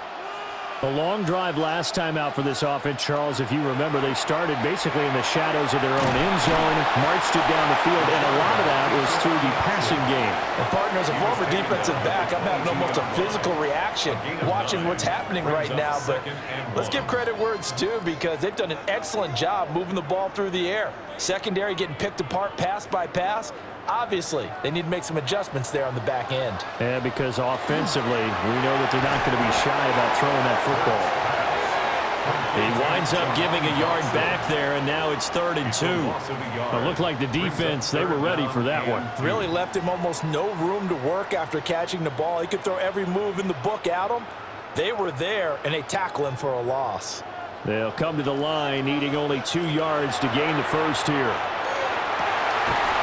A long drive last time out for this offense, Charles. If you remember, they started basically in the shadows of their own end zone, marched it down the field, and a lot of that was through the passing game. And partner, as a former defensive back, I'm having almost a physical reaction watching what's happening right now. But let's give credit where it's due because they've done an excellent job moving the ball through the air. Secondary getting picked apart pass by pass. Obviously, they need to make some adjustments there on the back end. Yeah, because offensively, we know that they're not going to be shy about throwing that football. He winds up giving a yard back there, and now it's 3rd and 2. It looked like the defense, they were ready for that one. Really left him almost no room to work after catching the ball. He could throw every move in the book at him. They were there, and they tackle him for a loss. They'll come to the line, needing only 2 yards to gain the first here.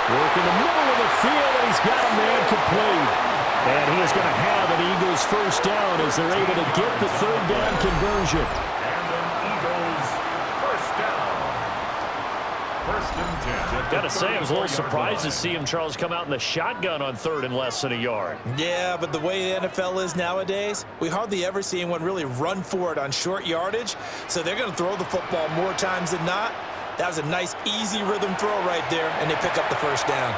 Work in the middle of the field, and he's got a man complete. And he is going to have an Eagles first down as they're able to get the 3rd down conversion. And an Eagles first down. 1st and 10. Got to say, I was a little surprised to see him, Charles, come out in the shotgun on 3rd and less than a yard. Yeah, but the way the NFL is nowadays, we hardly ever see anyone really run for it on short yardage. So they're going to throw the football more times than not. That was a nice, easy rhythm throw right there, and they pick up the first down.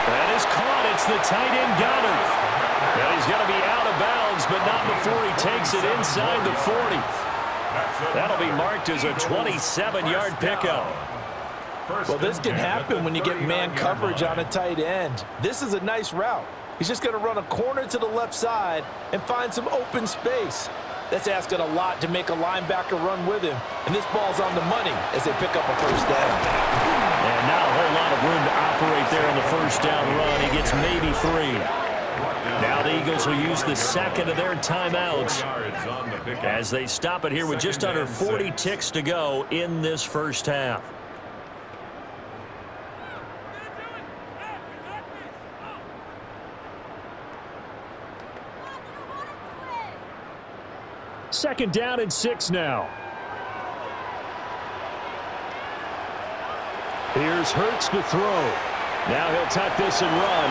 That is caught. It's the tight end Goddard. And he's going to be out of bounds, but not before he takes it inside the 40. That'll be marked as a 27-yard pickup. Well, this can happen when you get man coverage on a tight end. This is a nice route. He's just going to run a corner to the left side and find some open space. That's asking a lot to make a linebacker run with him. And this ball's on the money as they pick up a first down. And not a whole lot of room to operate there in the first down run. He gets maybe 3. Now the Eagles will use the second of their timeouts as they stop it here with just under 40 ticks to go in this first half. Second down and 6 now. Here's Hurts to throw. Now he'll tuck this and run.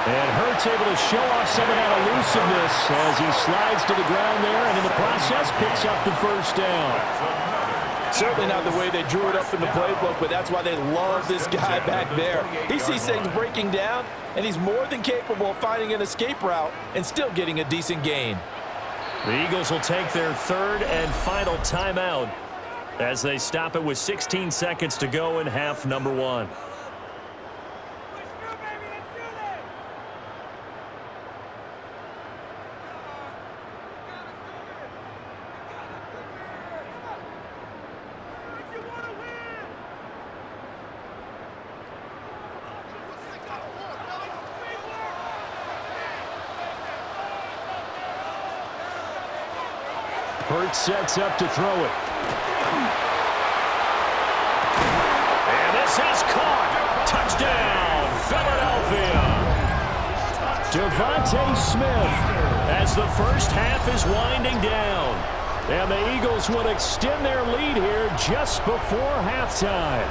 And Hurts able to show off some of that elusiveness as he slides to the ground there and in the process picks up the first down. Certainly not the way they drew it up in the playbook, but that's why they love this guy back there. He sees things breaking down, and he's more than capable of finding an escape route and still getting a decent gain. The Eagles will take their 3rd and final timeout as they stop it with 16 seconds to go in half number 1. Hurts sets up to throw it. And this is caught. Touchdown, Philadelphia. Devontae Smith as the first half is winding down. And the Eagles will extend their lead here just before halftime.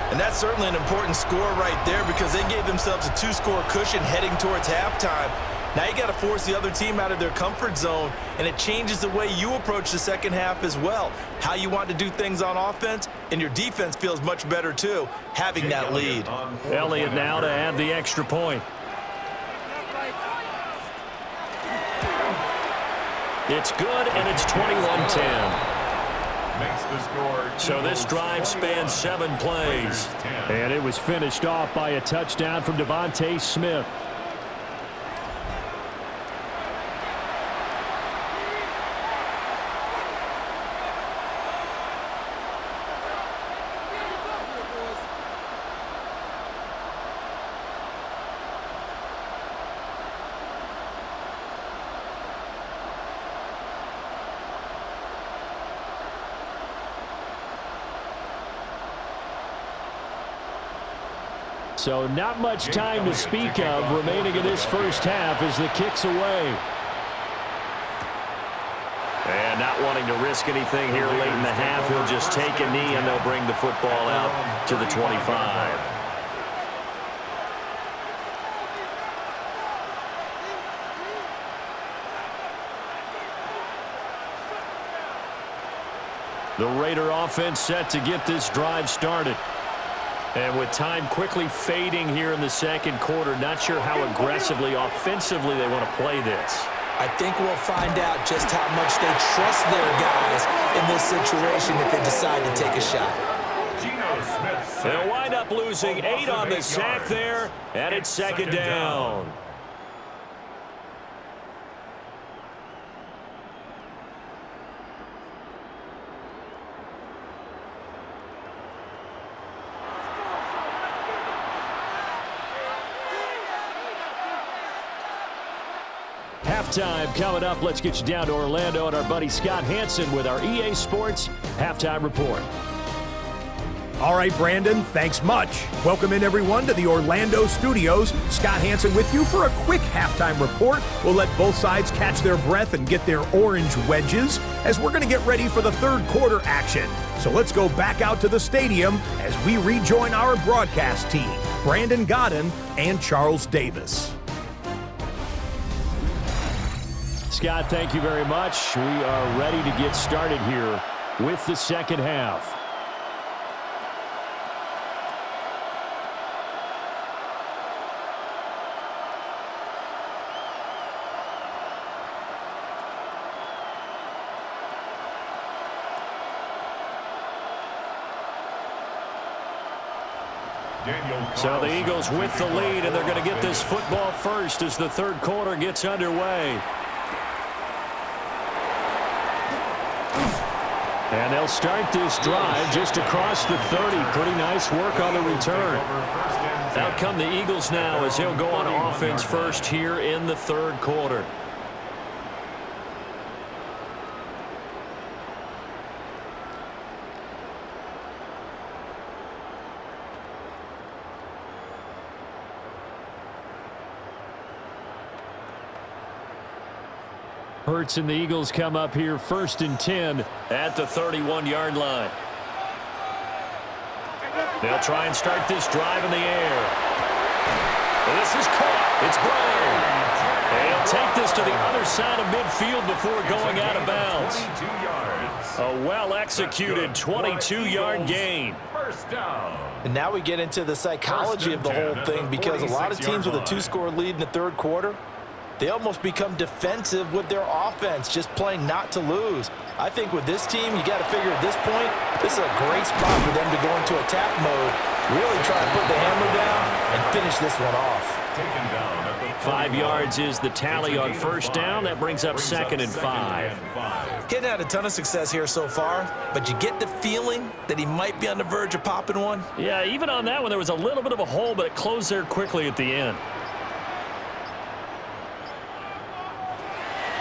And that's certainly an important score right there because they gave themselves a 2-score cushion heading towards halftime. Now you got to force the other team out of their comfort zone, and it changes the way you approach the second half as well. How you want to do things on offense, and your defense feels much better too, having that lead. Elliott now to add the extra point. It's good, and it's 21-10. Makes the score. So this drive spans 7 plays. And it was finished off by a touchdown from Devontae Smith. So not much time to speak of remaining in this first half as the kick's away. And not wanting to risk anything here late in the half, he'll just take a knee and they'll bring the football out to the 25. The Raider offense set to get this drive started. And with time quickly fading here in the second quarter, not sure how aggressively, offensively they want to play this. I think we'll find out just how much they trust their guys in this situation if they decide to take a shot. They'll wind up losing 8 on the sack there, and it's second down. Halftime coming up. Let's get you down to Orlando and our buddy Scott Hansen with our EA Sports Halftime Report. All right, Brandon, thanks much. Welcome in, everyone, to the Orlando studios. Scott Hansen with you for a quick halftime report. We'll let both sides catch their breath and get their orange wedges as we're going to get ready for the third quarter action. So let's go back out to the stadium as we rejoin our broadcast team, Brandon Godden and Charles Davis. Scott, thank you very much. We are ready to get started here with the second half. So the Eagles with the lead, and they're going to get this football first as the third quarter gets underway. And they'll start this drive just across the 30. Pretty nice work on the return. Out come the Eagles now as they'll go on offense first here in the third quarter. Hurts and the Eagles come up here 1st and 10 at the 31-yard line. They'll try and start this drive in the air. And this is caught. It's Brown. They'll take this to the other side of midfield before going out of bounds. A well-executed 22-yard gain. First down. And now we get into the psychology of the whole thing, because a lot of teams with a 2-score lead in the third quarter, they almost become defensive with their offense, just playing not to lose. I think with this team, you got to figure at this point, this is a great spot for them to go into attack mode, really try to put the hammer down and finish this one off. Taken down at the 5 yards is the tally on first down. That brings up 2nd and 5. Kid had a ton of success here so far, but you get the feeling that he might be on the verge of popping one. Yeah, even on that one, there was a little bit of a hole, but it closed there quickly at the end.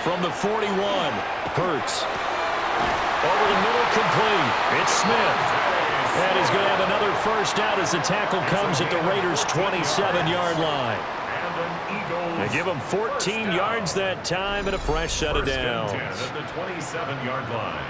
From the 41, Hurts. Over the middle, complete. It's Smith. And he's going to have another first down as the tackle comes at the Raiders' 27-yard line. They give him 14 yards that time and a fresh set of downs. At the 27-yard line.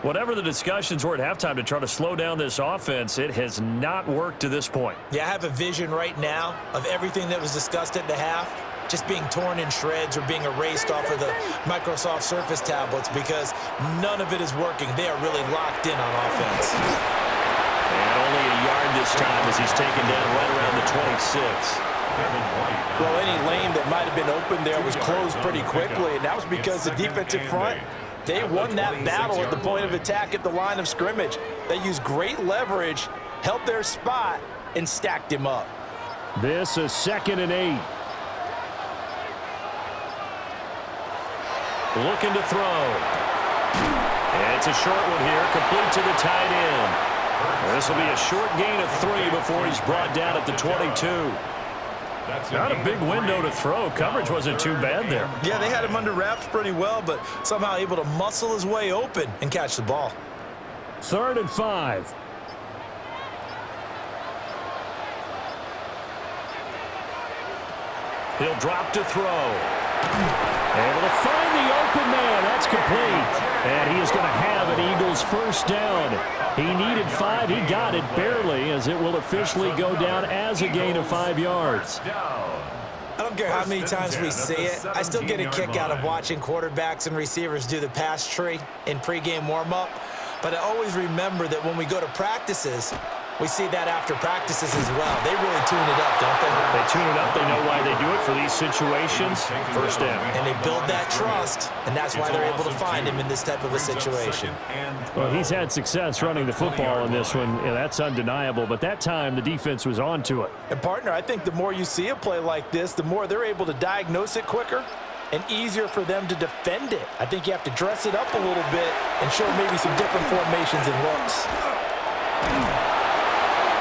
Whatever the discussions were at halftime to try to slow down this offense, it has not worked to this point. Yeah, I have a vision right now of everything that was discussed at the half just being torn in shreds or being erased off of the Microsoft Surface tablets, because none of it is working. They are really locked in on offense. And only a yard this time as he's taken down right around the 26. Well, any lane that might have been open there was closed pretty quickly, and that was because the defensive front, they won that battle at the point of attack at the line of scrimmage. They used great leverage, held their spot, and stacked him up. This is 2nd and 8. Looking to throw. And it's a short one here, complete to the tight end. This will be a short gain of 3 before he's brought down at the 22. Not a big window to throw. Coverage wasn't too bad there. Yeah, they had him under wraps pretty well, but somehow able to muscle his way open and catch the ball. 3rd and 5. He'll drop to throw. Able to find the open man. That's complete. And he is going to have an Eagles first down. He needed 5. He got it barely, as it will officially go down as a gain of 5 yards. I don't care how many times we see it. I still get a kick out of watching quarterbacks and receivers do the pass tree in pregame warm-up. But I always remember that when we go to practices, we see that after practices as well. They really tune it up, don't they? They tune it up. They know why they do it for these situations. First down. And they build that trust, and that's why they're able to find him in this type of a situation. Well, he's had success running the football in this one. Yeah, that's undeniable. But that time, the defense was on to it. And, partner, I think the more you see a play like this, the more they're able to diagnose it quicker and easier for them to defend it. I think you have to dress it up a little bit and show maybe some different formations and looks.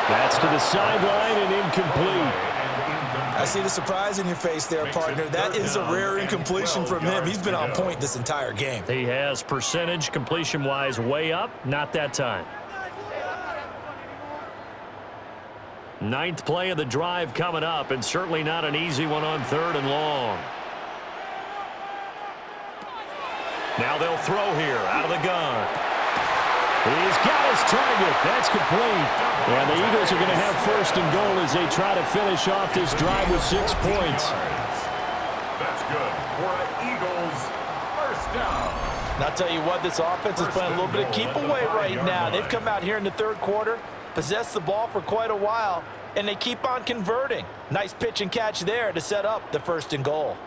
That's to the sideline and incomplete. I see the surprise in your face there, partner. That is a rare incompletion from him. He's been on point this entire game. He has percentage completion-wise way up. Not that time. 9th play of the drive coming up, and certainly not an easy one on 3rd and long. Now they'll throw here out of the gun. He's got his target. That's complete. And the Eagles are going to have 1st and goal as they try to finish off this drive with 6 points. That's good for an Eagles first down. And I'll tell you what, this offense is playing a little bit of keep away right now. They've come out here in the 3rd quarter, possessed the ball for quite a while, and they keep on converting. Nice pitch and catch there to set up the 1st and goal.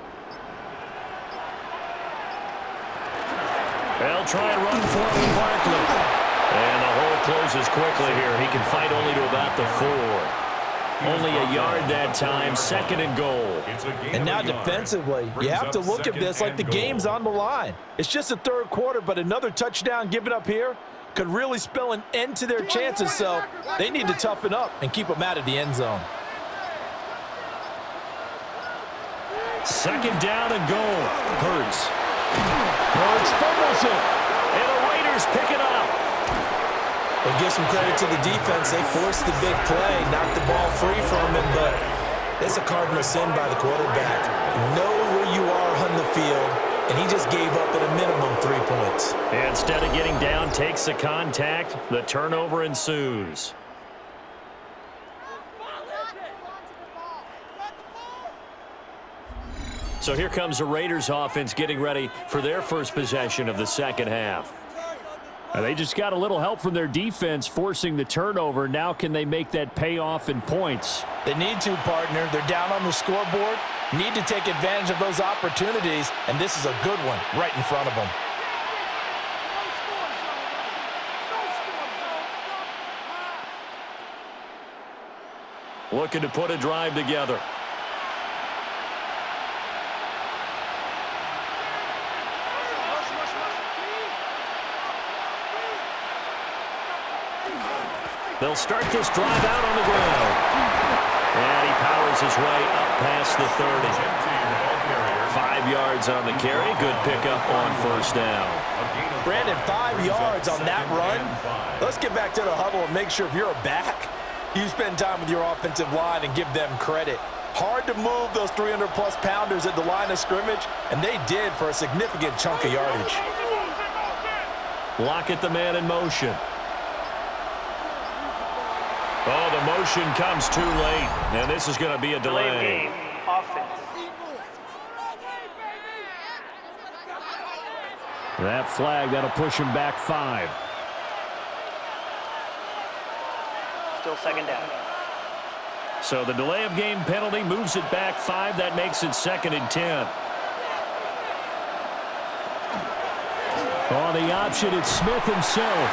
They'll try and run for him, Barkley. And the hole closes quickly here. He can fight only to about the 4. Only a yard that time, 2nd and goal. And now defensively, you have to look at this like the game's on the line. It's just the 3rd quarter, but another touchdown given up here could really spell an end to their chances, so they need to toughen up and keep them out of the end zone. 2nd down and goal. Hurts fumbles it, and the Raiders pick it up. And give some credit to the defense. They forced the big play, knocked the ball free from him, but it's a cardinal sin by the quarterback. Know where you are on the field, and he just gave up at a minimum 3 points. And instead of getting down, takes the contact. The turnover ensues. So here comes the Raiders offense getting ready for their first possession of the 2nd half. They just got a little help from their defense forcing the turnover. Now can they make that pay off in points? They need to, partner. They're down on the scoreboard. Need to take advantage of those opportunities, and this is a good one right in front of them. Looking to put a drive together. They'll start this drive out on the ground. And he powers his way up past the 30. 5 yards on the carry. Good pickup on 1st down. Brandon, 5 yards on that run. Let's get back to the huddle and make sure if you're a back, you spend time with your offensive line and give them credit. Hard to move those 300-plus pounders at the line of scrimmage, and they did for a significant chunk of yardage. Lock at the man in motion. Oh, the motion comes too late, and this is going to be a delay. Game. Offense. That flag, that'll push him back 5. Still 2nd down. So the delay of game penalty moves it back 5. That makes it 2nd and 10. On the option, it's Smith himself.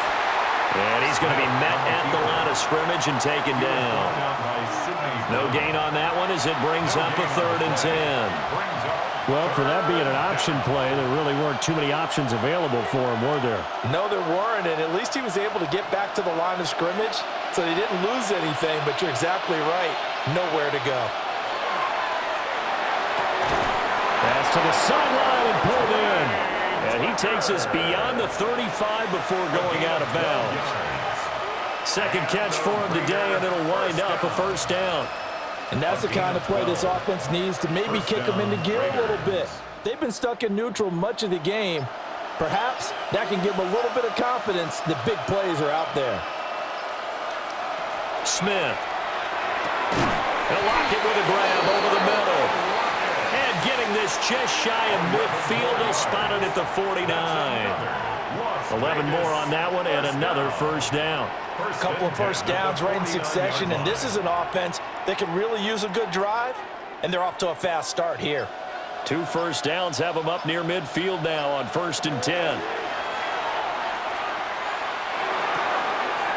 And he's going to be met at the line of scrimmage and taken down. No gain on that one as it brings up a 3rd and 10. Well, for that being an option play, there really weren't too many options available for him, were there? No, there weren't, and at least he was able to get back to the line of scrimmage, so he didn't lose anything, but you're exactly right. Nowhere to go. Pass to the sideline and pulled in. And he takes us beyond the 35 before going out of bounds. 2nd catch for him today, and it'll wind up a 1st down. And that's the kind of play this offense needs to maybe kick them into gear a little bit. They've been stuck in neutral much of the game. Perhaps that can give them a little bit of confidence that big plays are out there. Smith. He'll lock it with a grab over the middle. And getting this just shy of midfield, he'll spot it at the 49. 11 more on that one and another 1st down. A couple of 1st downs right in succession, and this is an offense that can really use a good drive, and they're off to a fast start here. 2 1st downs have them up near midfield now on 1st and 10.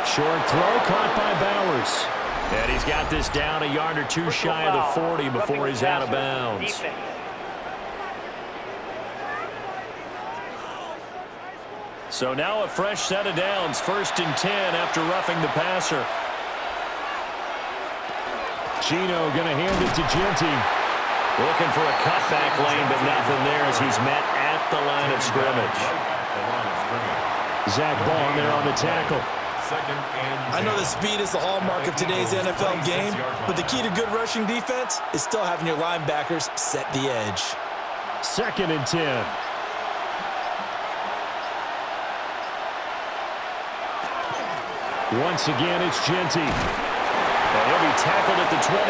Short throw caught by Bowers. And he's got this down a yard or 2 shy of the 40 before he's out of bounds. So now a fresh set of downs, 1st and 10 after roughing the passer. Gino going to hand it to Genty. Looking for a cutback lane, but nothing there as he's met at the line of scrimmage. Zach Bond there on the tackle. I know that speed is the hallmark of today's NFL game, but the key to good rushing defense is still having your linebackers set the edge. 2nd and 10. Once again, it's Genty. And he'll be tackled at the 23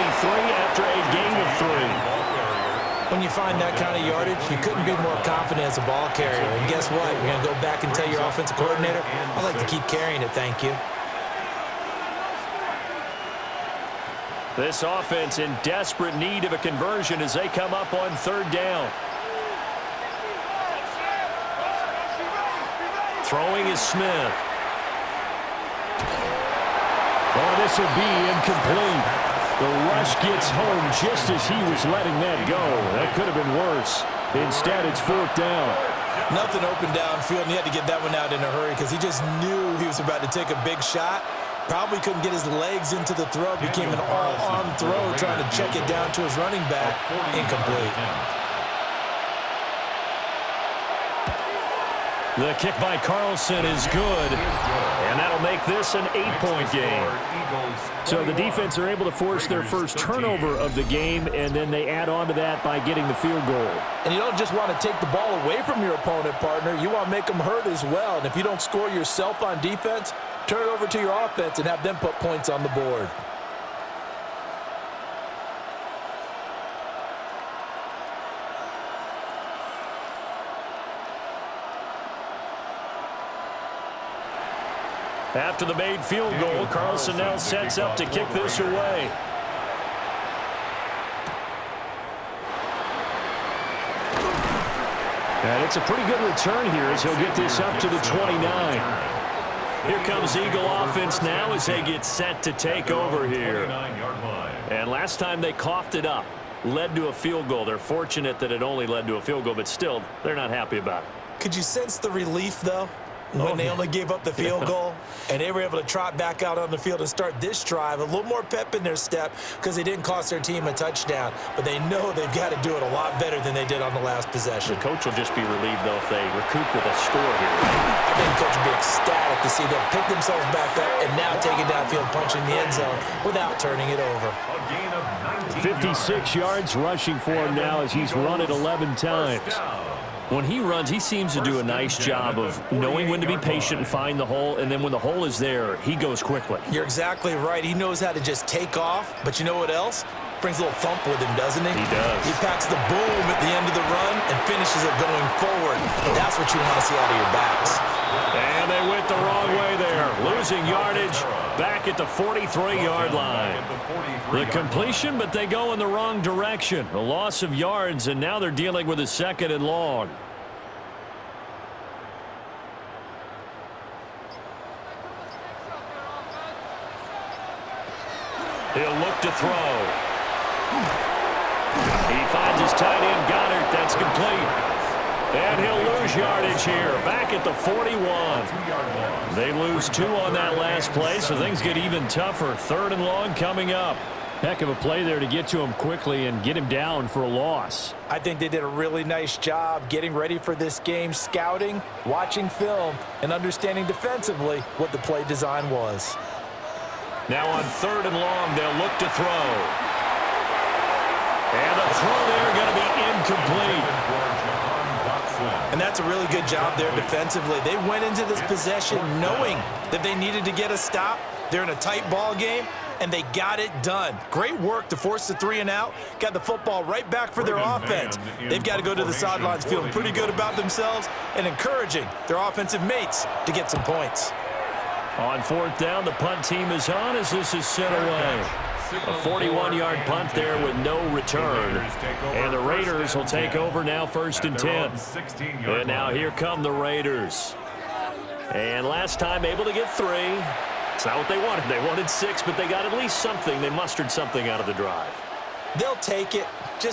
after a gain of 3. When you find that kind of yardage, you couldn't be more confident as a ball carrier. And guess what? You're going to go back and tell your offensive coordinator, I'd like to keep carrying it, thank you. This offense in desperate need of a conversion as they come up on 3rd down. Throwing is Smith. Oh, this will be incomplete. The rush gets home just as he was letting that go. That could have been worse. Instead, it's 4th down. Nothing open downfield, and he had to get that one out in a hurry because he just knew he was about to take a big shot. Probably couldn't get his legs into the throw. Became an all-arm throw trying to check it down to his running back. Incomplete. The kick by Carlson is good, and that'll make this an 8-point game. So the defense are able to force their first turnover of the game, and then they add on to that by getting the field goal. And you don't just want to take the ball away from your opponent, partner. You want to make them hurt as well. And if you don't score yourself on defense, turn it over to your offense and have them put points on the board. After the made field goal, Carlson now sets up to kick this away. And it's a pretty good return here as he'll get this up to the 29. Here comes Eagle offense now as they get set to take over here. And last time they coughed it up, led to a field goal. They're fortunate that it only led to a field goal, but still, they're not happy about it. Could you sense the relief, though, when they only gave up the field goal and they were able to trot back out on the field and start this drive? A little more pep in their step because they didn't cost their team a touchdown, but they know they've got to do it a lot better than they did on the last possession. The coach will just be relieved, though, if they recoup with a score here. I think the coach will be ecstatic to see them pick themselves back up and now take it downfield, punching the end zone without turning it over. 56 yards rushing for him now as he's run it 11 times. When he runs, he seems to do a nice job of knowing when to be patient and find the hole, and then when the hole is there, he goes quickly. You're exactly right. He knows how to just take off, but you know what else? Brings a little thump with him, doesn't he? He does. He packs the boom at the end of the run and finishes it going forward. That's what you want to see out of your backs. And they went the wrong way there. Lose losing yardage back at the 43-yard line. The completion, but they go in the wrong direction. A loss of yards, and now they're dealing with a 2nd and long. He'll look to throw. He finds his tight end, Goddard. That's complete. And he'll lose yardage here, back at the 41. They lose 2 on that last play, so things get even tougher. 3rd and long coming up. Heck of a play there to get to him quickly and get him down for a loss. I think they did a really nice job getting ready for this game, scouting, watching film, and understanding defensively what the play design was. Now on 3rd and long, they'll look to throw. And the throw there going to be incomplete. And that's a really good job there defensively. They went into this possession knowing that they needed to get a stop. They're in a tight ball game, and they got it done. Great work to force the 3 and out. Got the football right back for their offense. They've got to go to the sidelines feeling pretty good about themselves and encouraging their offensive mates to get some points. On 4th down, the punt team is on as this is sent away. A 41-yard punt there with no return. And the Raiders will take over now 1st and 10. And now here come the Raiders. And last time able to get 3. It's not what they wanted. They wanted 6, but they got at least something. They mustered something out of the drive. They'll take it.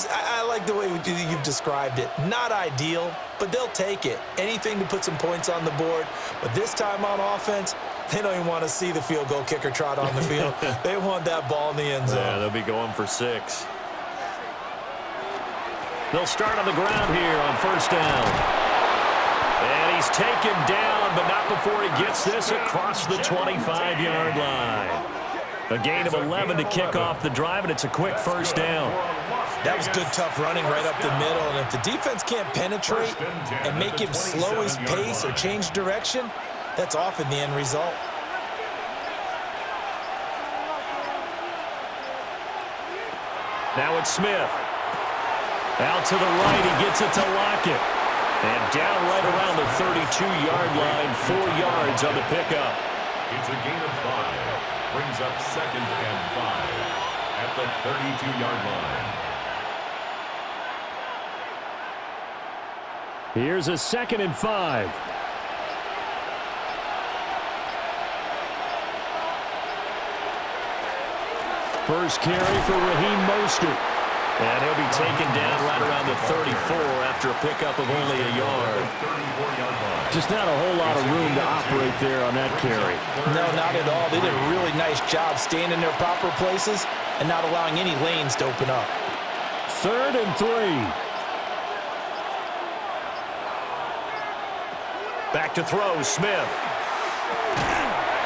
I like the way you've described it. Not ideal, but they'll take it. Anything to put some points on the board. But this time on offense, they don't even want to see the field goal kicker trot on the field. They want that ball in the end zone. Yeah, they'll be going for 6. They'll start on the ground here on 1st down. And he's taken down, but not before he gets this across the 25-yard line. A gain of 11 to kick off the drive, and it's a quick 1st down. That was good, tough running right up the middle. And if the defense can't penetrate and make him slow his pace or change direction, that's often the end result. Now it's Smith. Out to the right, he gets it to Lockett. And down right around the 32-yard line, 4 yards on the pickup. It's a gain of 5. Brings up 2nd and 5 at the 32-yard line. Here's a 2nd and 5. First carry for Raheem Mostert. And he'll be taken down right around the 34 after a pickup of only a yard. Just not a whole lot of room to operate there on that carry. No, not at all. They did a really nice job staying in their proper places and not allowing any lanes to open up. 3rd and 3. Back to throw, Smith.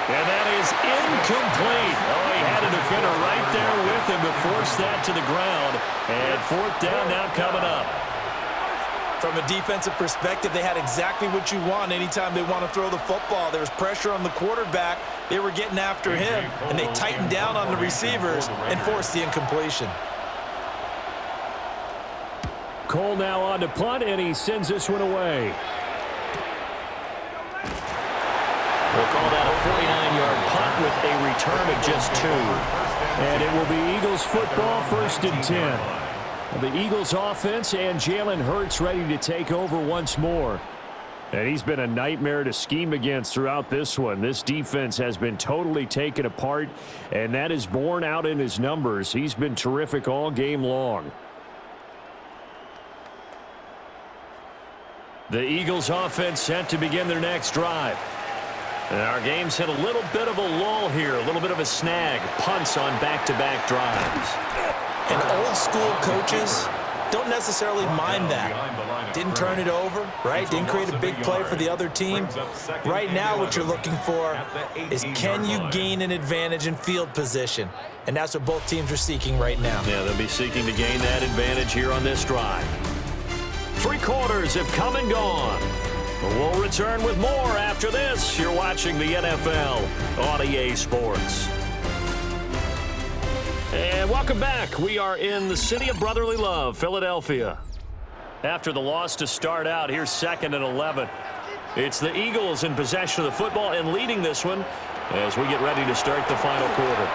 And that is incomplete. Oh, he had a defender right there with him to force that to the ground. And 4th down now coming up. From a defensive perspective, they had exactly what you want anytime they want to throw the football. There was pressure on the quarterback. They were getting after him, and they tightened down on the receivers and forced the incompletion. Cole now on to punt, and he sends this one away. We'll call that a 49-yard punt with a return of just 2. And it will be Eagles football, 1st and 10. The Eagles offense and Jalen Hurts ready to take over once more. And he's been a nightmare to scheme against throughout this one. This defense has been totally taken apart, and that is borne out in his numbers. He's been terrific all game long. The Eagles offense set to begin their next drive. And our game's hit a little bit of a lull here, a little bit of a snag. Punts on back-to-back drives. And old-school coaches don't necessarily mind that. Didn't turn it over, right? Didn't create a big play for the other team. Right now what you're looking for is can you gain an advantage in field position? And that's what both teams are seeking right now. Yeah, they'll be seeking to gain that advantage here on this drive. 3 quarters have come and gone. We'll return with more after this. You're watching the NFL on EA Sports. And welcome back. We are in the city of brotherly love, Philadelphia. After the loss to start out, here's 2nd and 11. It's the Eagles in possession of the football and leading this one as we get ready to start the final quarter.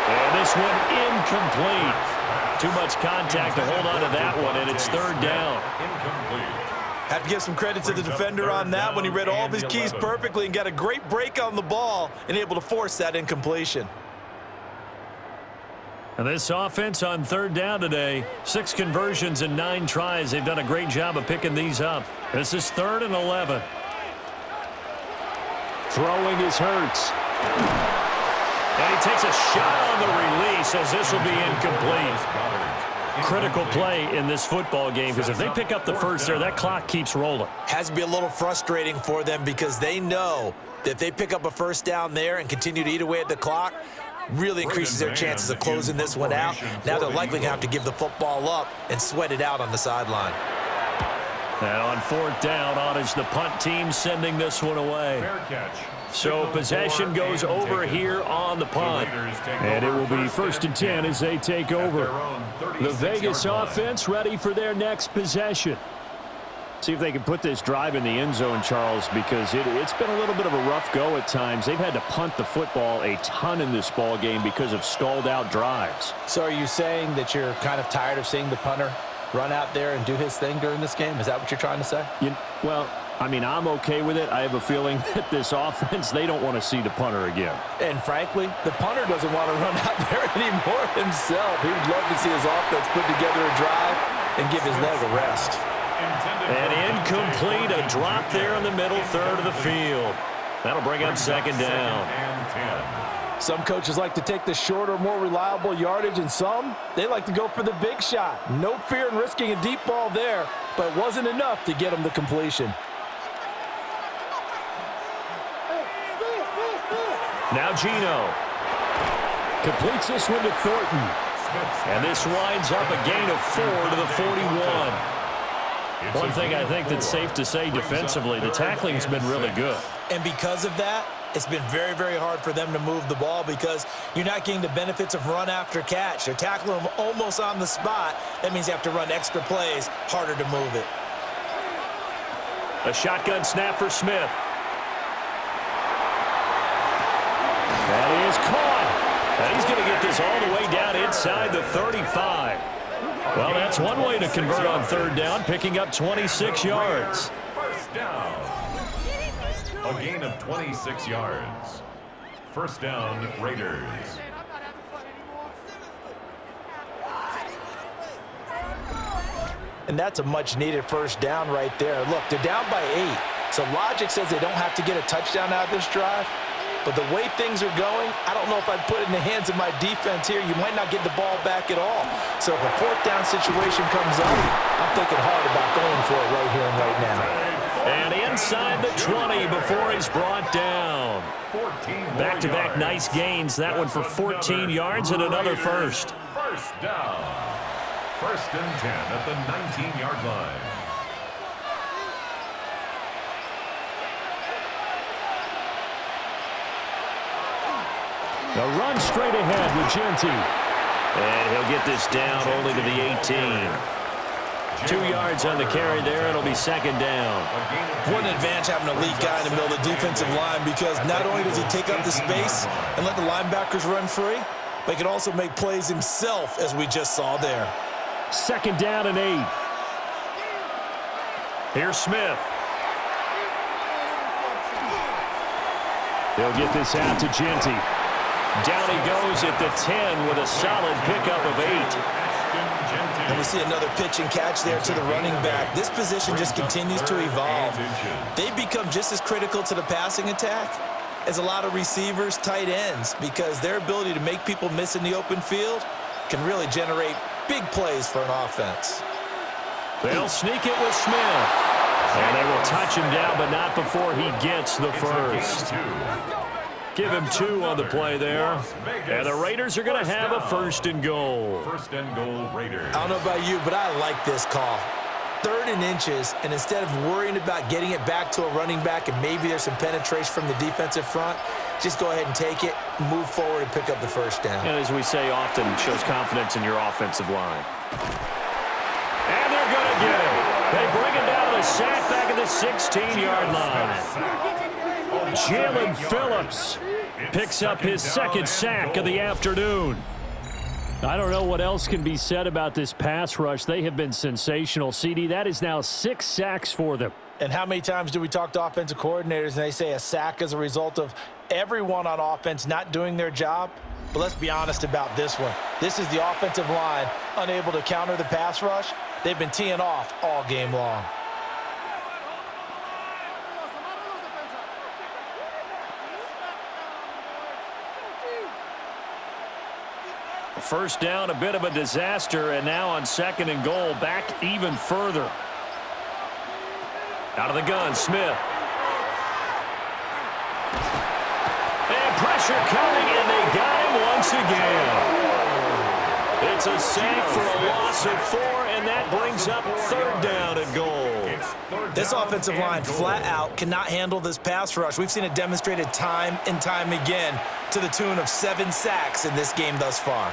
And this one incomplete. Too much contact to hold on to that one, and it's third down. Have to give some credit to the defender on that one. He read all of his keys perfectly and got a great break on the ball and able to force that incompletion. And this offense on third down today, 6 conversions and 9 tries. They've done a great job of picking these up. This is 3rd and 11. Throwing is Hurts. And he takes a shot on the release as this will be incomplete. Critical play in this football game because if they pick up the first there, that clock keeps rolling. Has to be a little frustrating for them because they know that if they pick up a first down there and continue to eat away at the clock, really increases their chances of closing this one out. Now they're likely going to have to give the football up and sweat it out on the sideline. And on 4th down, Ottage, the punt team sending this one away. So possession goes over here on the punt. And it will be 1st and 10 as they take over. The Vegas offense ready for their next possession. See if they can put this drive in the end zone, Charles, because it's been a little bit of a rough go at times. They've had to punt the football a ton in this ball game because of stalled-out drives. So are you saying that you're kind of tired of seeing the punter run out there and do his thing during this game? Is that what you're trying to say? Well, I mean, I'm okay with it. I have a feeling that this offense, they don't want to see the punter again. And frankly, the punter doesn't want to run out there anymore himself. He would love to see his offense put together a drive and give his leg a rest. And incomplete, a drop there in the middle third of the field. That'll bring up 2nd down. Some coaches like to take the shorter, more reliable yardage, and some, they like to go for the big shot. No fear in risking a deep ball there, but it wasn't enough to get him the completion. Now Geno completes this one to Thornton. And this winds up a gain of 4 to the 41. One thing I think that's safe to say defensively, the tackling's been really good. And because of that, it's been very, very hard for them to move the ball because you're not getting the benefits of run after catch. They're tackling them almost on the spot. That means you have to run extra plays, harder to move it. A shotgun snap for Smith. That is caught. And he's going to get this all the way down inside the 35. Well, that's one way to convert on third down, picking up 26 yards. First down. A gain of 26 yards. First down, Raiders. And that's a much-needed first down right there. Look, they're down by 8. So logic says they don't have to get a touchdown out of this drive. But the way things are going, I don't know if I'd put it in the hands of my defense here. You might not get the ball back at all. So if a 4th down situation comes up, I'm thinking hard about going for it right here and right now. And inside the 20 before he's brought down. Back-to-back nice gains. That one for 14 yards and another first. First down. 1st and 10 at the 19-yard line. The run straight ahead with Genty. And he'll get this down only to the 18. 2 yards on the carry there. It'll be 2nd down. What an advantage having an elite guy in the middle of the defensive line because not only does he take up the space and let the linebackers run free, but he can also make plays himself, as we just saw there. 2nd down and 8. Here's Smith. They'll get this out to Genty. Down he goes at the 10 with a solid pickup of 8. And we see another pitch and catch there to the running back. This position just continues to evolve. They become just as critical to the passing attack as a lot of receivers, tight ends, because their ability to make people miss in the open field can really generate big plays for an offense. They'll sneak it with Smith. And they will touch him down, but not before he gets the first. Give him 2 on the play there. And the Raiders are going to have a 1st and goal. 1st and goal, Raiders. I don't know about you, but I like this call. 3rd and inches, and instead of worrying about getting it back to a running back and maybe there's some penetration from the defensive front, just go ahead and take it, move forward, and pick up the first down. And as we say often, shows confidence in your offensive line. And they're going to get it. They bring it down to the sack back at the 16-yard line. Jalen Phillips picks up his second sack of the afternoon. I don't know what else can be said about this pass rush. They have been sensational. CD, that is now 6 sacks for them. And how many times do we talk to offensive coordinators and they say a sack is a result of everyone on offense not doing their job? But let's be honest about this one. This is the offensive line unable to counter the pass rush. They've been teeing off all game long. First down, a bit of a disaster, and now on 2nd and goal, back even further. Out of the gun, Smith. And pressure coming, and they got him once again. It's a sack for a loss of 4, and that brings up 3rd down and goal. This offensive line flat out cannot handle this pass rush. We've seen it demonstrated time and time again to the tune of 7 sacks in this game thus far.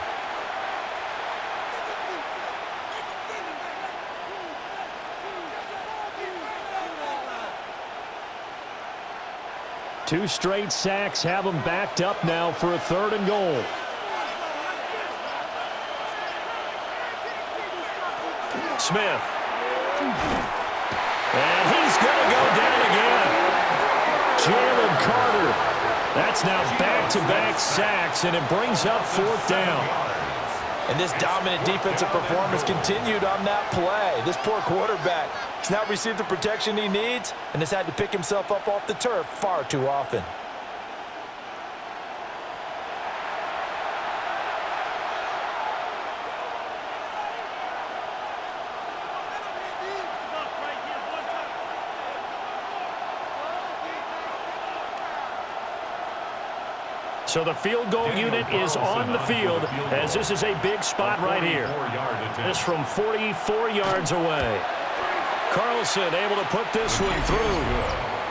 Two straight sacks have them backed up now for a 3rd and goal. Smith. And he's going to go down again. Jalen Carter. That's now back-to-back sacks, and it brings up 4th down. And this dominant defensive performance continued on that play. This poor quarterback has not received the protection he needs and has had to pick himself up off the turf far too often. So the field goal unit is on the field as this is a big spot right here. This from 44 yards away. Carlson able to put this one through.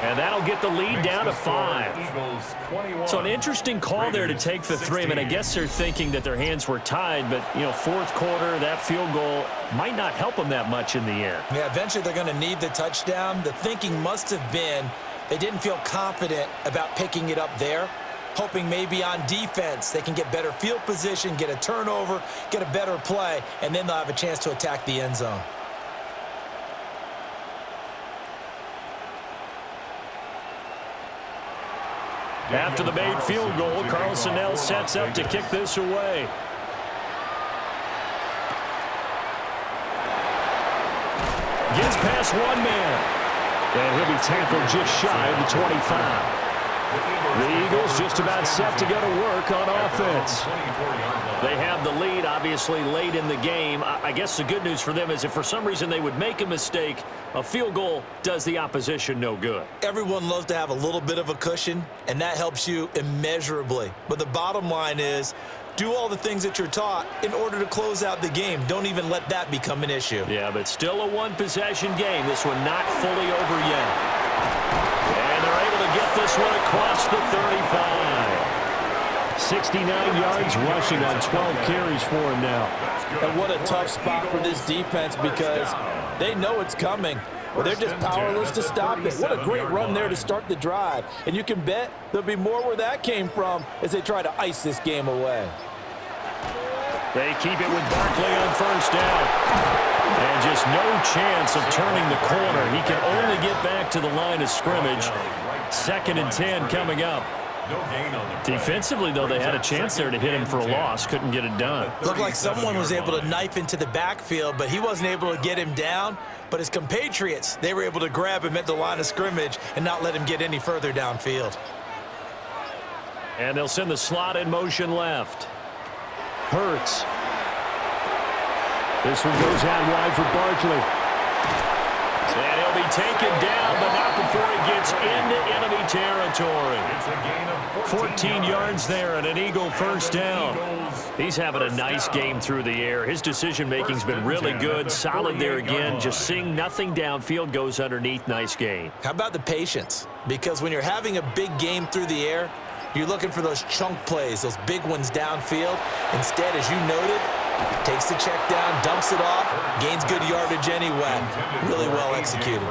And that'll get the lead down to 5. So an interesting call there to take the 3. I mean, I guess they're thinking that their hands were tied, but, you know, 4th quarter, that field goal might not help them that much in the air. Yeah, eventually they're going to need the touchdown. The thinking must have been they didn't feel confident about picking it up there, hoping maybe on defense they can get better field position, get a turnover, get a better play, and then they'll have a chance to attack the end zone. After the made field goal, Carlson now sets up to kick this away. Gets past one man. And he'll be tackled just shy of the 25. The Eagles just about set to go to work on offense. They have the lead, obviously, late in the game. I guess the good news for them is if for some reason they would make a mistake, a field goal does the opposition no good. Everyone loves to have a little bit of a cushion, and that helps you immeasurably. But the bottom line is, do all the things that you're taught in order to close out the game. Don't even let that become an issue. Yeah, but still a one-possession game. This one not fully over yet. And they're able to get this one across the 35. 69 yards rushing on 12 carries for him now. And what a tough spot for this defense because they know it's coming, but they're just powerless to stop it. What a great run there to start the drive. And you can bet there'll be more where that came from as they try to ice this game away. They keep it with Barkley on first down. And just no chance of turning the corner. He can only get back to the line of scrimmage. 2nd and 10 coming up. Defensively, though, they had a chance there to hit him for a loss. Couldn't get it done. Looked like someone was able to knife into the backfield, but he wasn't able to get him down. But his compatriots, they were able to grab him at the line of scrimmage and not let him get any further downfield. And they'll send the slot in motion left. Hurts. This one goes out wide for Barkley. And he'll be taken down, but not before he gets into enemy territory. 14 yards there and an Eagle first down. He's having a nice game through the air. His decision-making's been really good. Solid there again. Just seeing nothing downfield goes underneath. Nice game. How about the patience? Because when you're having a big game through the air, you're looking for those chunk plays, those big ones downfield. Instead, as you noted, takes the check down, dumps it off, gains good yardage anyway. Really well executed.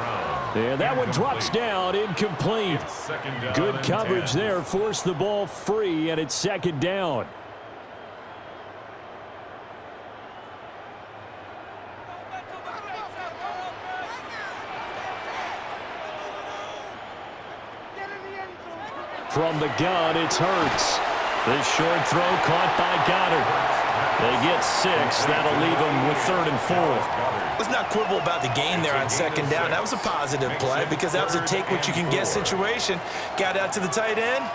And that one drops down, incomplete. Good coverage there, forced the ball free, and it's second down. From the gun, it's Hurts. This short throw caught by Goddard. They get 6. That'll leave them with 3rd and 4. Let's not quibble about the gain there on second down. That was a positive play because that was a take-what-you-can-get situation. Got out to the tight end.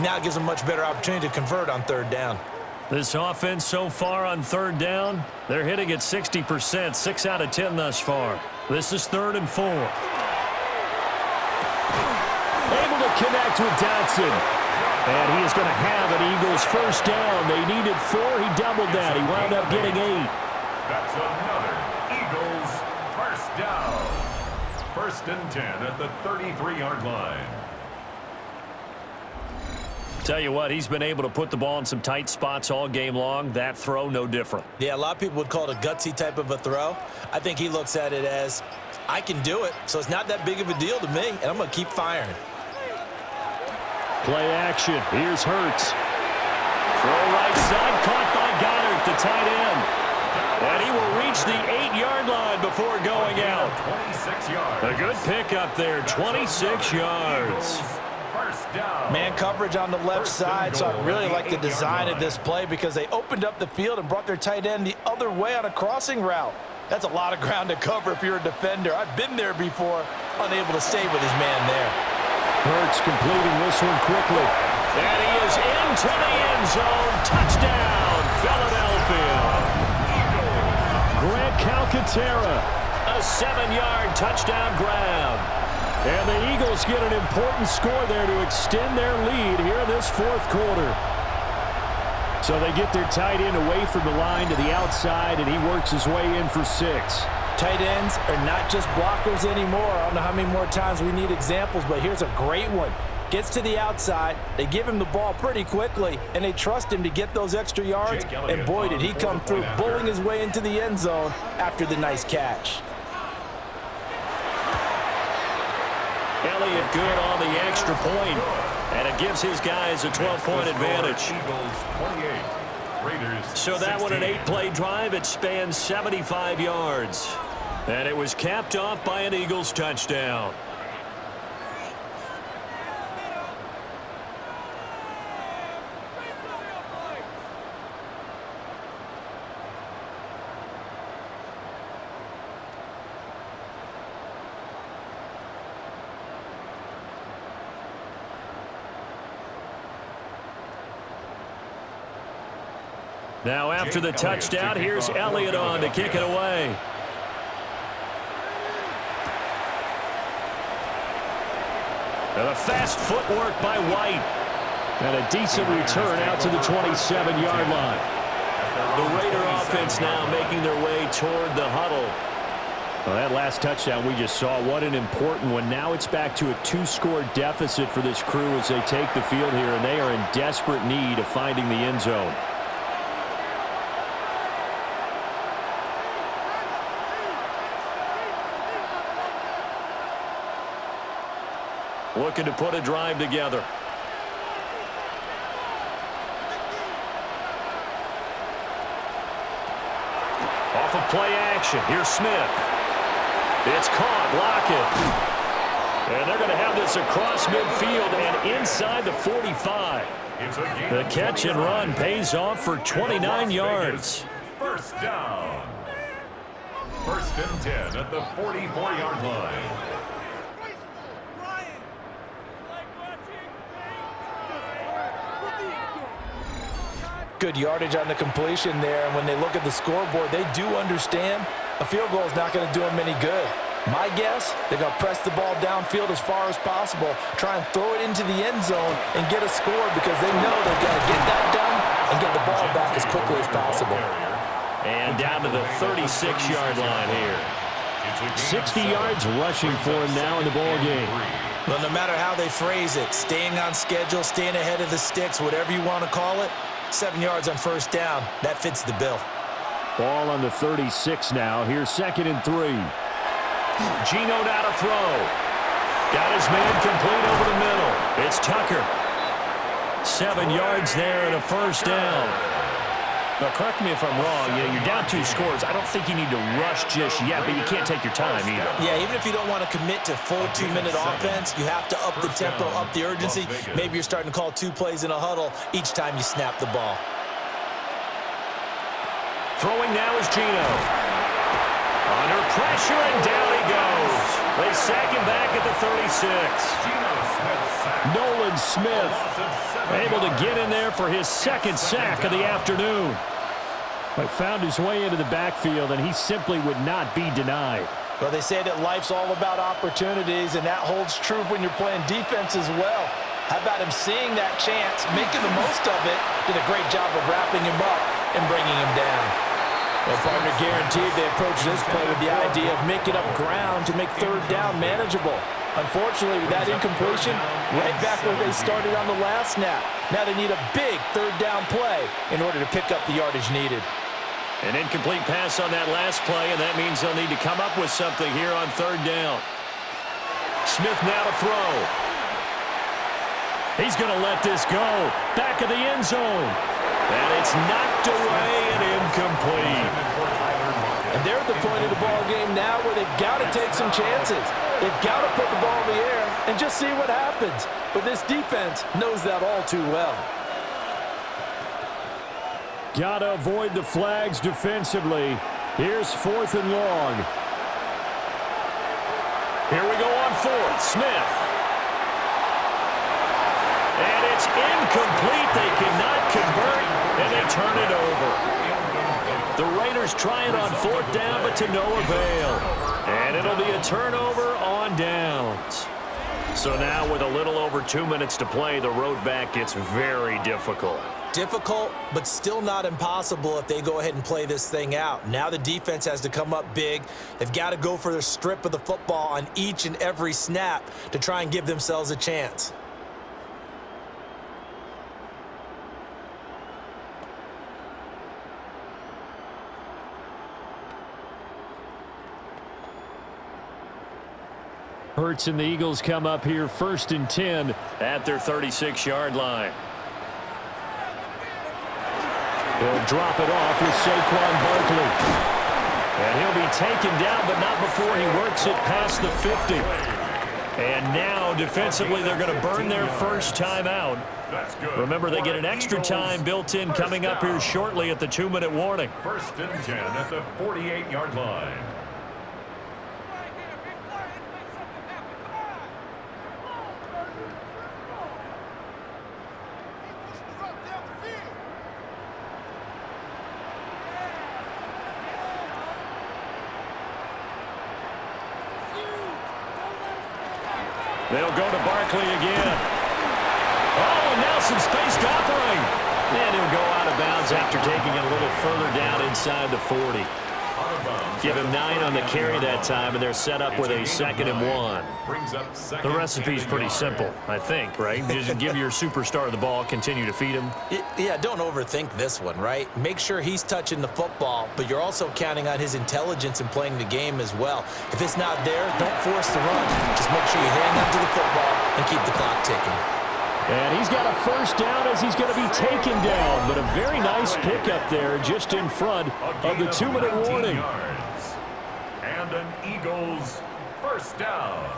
Now it gives them a much better opportunity to convert on 3rd down. This offense so far on 3rd down, they're hitting at 60%, 6 out of 10 thus far. This is 3rd and 4. Able to connect with Dotson. And he is going to have an Eagles first down. They needed 4. He doubled that. He wound up getting 8. That's another Eagles first down. 1st and 10 at the 33-yard line. Tell you what, he's been able to put the ball in some tight spots all game long. That throw, no different. Yeah, a lot of people would call it a gutsy type of a throw. I think he looks at it as, I can do it, so it's not that big of a deal to me, and I'm going to keep firing. Play action. Here's Hurts. Throw right side, caught by Goddard, the tight end. And he will reach the 8-yard line before going out. 26 yards. A good pickup there, 26 yards. First down. Man coverage on the left side, so I really like the design of this play because they opened up the field and brought their tight end the other way on a crossing route. That's a lot of ground to cover if you're a defender. I've been there before, unable to stay with his man there. Hurts completing this one quickly. And he is into the end zone. Touchdown, Philadelphia. Grant Calcaterra, a 7-yard touchdown grab. And the Eagles get an important score there to extend their lead here in this 4th quarter. So they get their tight end away from the line to the outside, and he works his way in for 6. Tight ends are not just blockers anymore. I don't know how many more times we need examples, but here's a great one. Gets to the outside, they give him the ball pretty quickly, and they trust him to get those extra yards, and boy, did he come through, bulling his way into the end zone after the nice catch. Elliott good on the extra point, and it gives his guys a 12-point advantage. So that one, an 8-play drive. It spans 75 yards. And it was capped off by an Eagles touchdown. Now after the touchdown, here's Elliott on to kick it away. And a fast footwork by White. And a decent return out to the 27-yard line. The Raider offense now making their way toward the huddle. Well, that last touchdown we just saw, what an important one. Now it's back to a 2-score deficit for this crew as they take the field here, and they are in desperate need of finding the end zone. Looking to put a drive together. Off of play action. Here's Smith. It's caught. Lockett. And they're going to have this across midfield and inside the 45. The catch and run pays off for 29 yards. First down. 1st and 10 at the 44-yard line. Good yardage on the completion there, and when they look at the scoreboard, they do understand a field goal is not going to do them any good. My guess, they're going to press the ball downfield as far as possible, try and throw it into the end zone and get a score because they know they've got to get that done and get the ball back as quickly as possible. And down to the 36-yard line here. 60 yards rushing for him now in the ball game. Well, no matter how they phrase it, staying on schedule, staying ahead of the sticks, whatever you want to call it, 7 yards on first down, that fits the bill. Ball on the 36 now. Here's 2nd and 3. Geno now to throw. Got his man complete over the middle. It's Tucker. 7 yards there and a first down. Now, correct me if I'm wrong. You know, you're down 2 scores. I don't think you need to rush just yet, but you can't take your time either. Yeah, even if you don't want to commit to full 2-minute offense, you have to up the tempo, up the urgency. Maybe you're starting to call 2 plays in a huddle each time you snap the ball. Throwing now is Gino. Under pressure, and down he goes. They sack him back at the 36. Nolan Smith able to get in there for his 2nd sack of the afternoon. But found his way into the backfield, and he simply would not be denied. Well, they say that life's all about opportunities, and that holds true when you're playing defense as well. How about him seeing that chance, making the most of it, did a great job of wrapping him up and bringing him down. Well, partner guaranteed they approach this play with the idea of making up ground to make 3rd down manageable. Unfortunately, with that incompletion, right back where they started on the last snap. Now they need a big 3rd down play in order to pick up the yardage needed. An incomplete pass on that last play, and that means they'll need to come up with something here on 3rd down. Smith now to throw. He's going to let this go. Back of the end zone. And it's knocked away and incomplete. And they're at the point of the ball game now where they've got to take some chances. They've got to put the ball in the air and just see what happens. But this defense knows that all too well. Got to avoid the flags defensively. Here's 4th and long. Here we go on 4th. Smith. And it's incomplete. They cannot convert, and they turn it over. The Raiders try it on 4th down, but to no avail. And it'll be a turnover on downs. So now with a little over 2 minutes to play, the road back gets very difficult. Difficult, but still not impossible if they go ahead and play this thing out. Now the defense has to come up big. They've got to go for their strip of the football on each and every snap to try and give themselves a chance. Hurts and the Eagles come up here 1st and 10 at their 36-yard line. He'll drop it off with Saquon Barkley. And he'll be taken down, but not before he works it past the 50. And now, defensively, they're going to burn their first time out. Remember, they get an extra time built in coming up here shortly at the 2-minute warning. 1st and 10 at the 48-yard line. They'll go to Barkley again. Oh, and now some space to operate. And he'll go out of bounds after taking it a little further down inside the 40. Give him 9 on the carry that time, and they're set up with a 2nd and 1. The recipe's pretty simple, I think, right? Just give your superstar the ball, continue to feed him. Yeah, don't overthink this one, right? Make sure he's touching the football, but you're also counting on his intelligence in playing the game as well. If it's not there, don't force the run. Just make sure you hang on to the football and keep the clock ticking. And he's got a first down as he's going to be taken down, but a very nice pickup there just in front of the 2-minute warning. And an Eagles first down.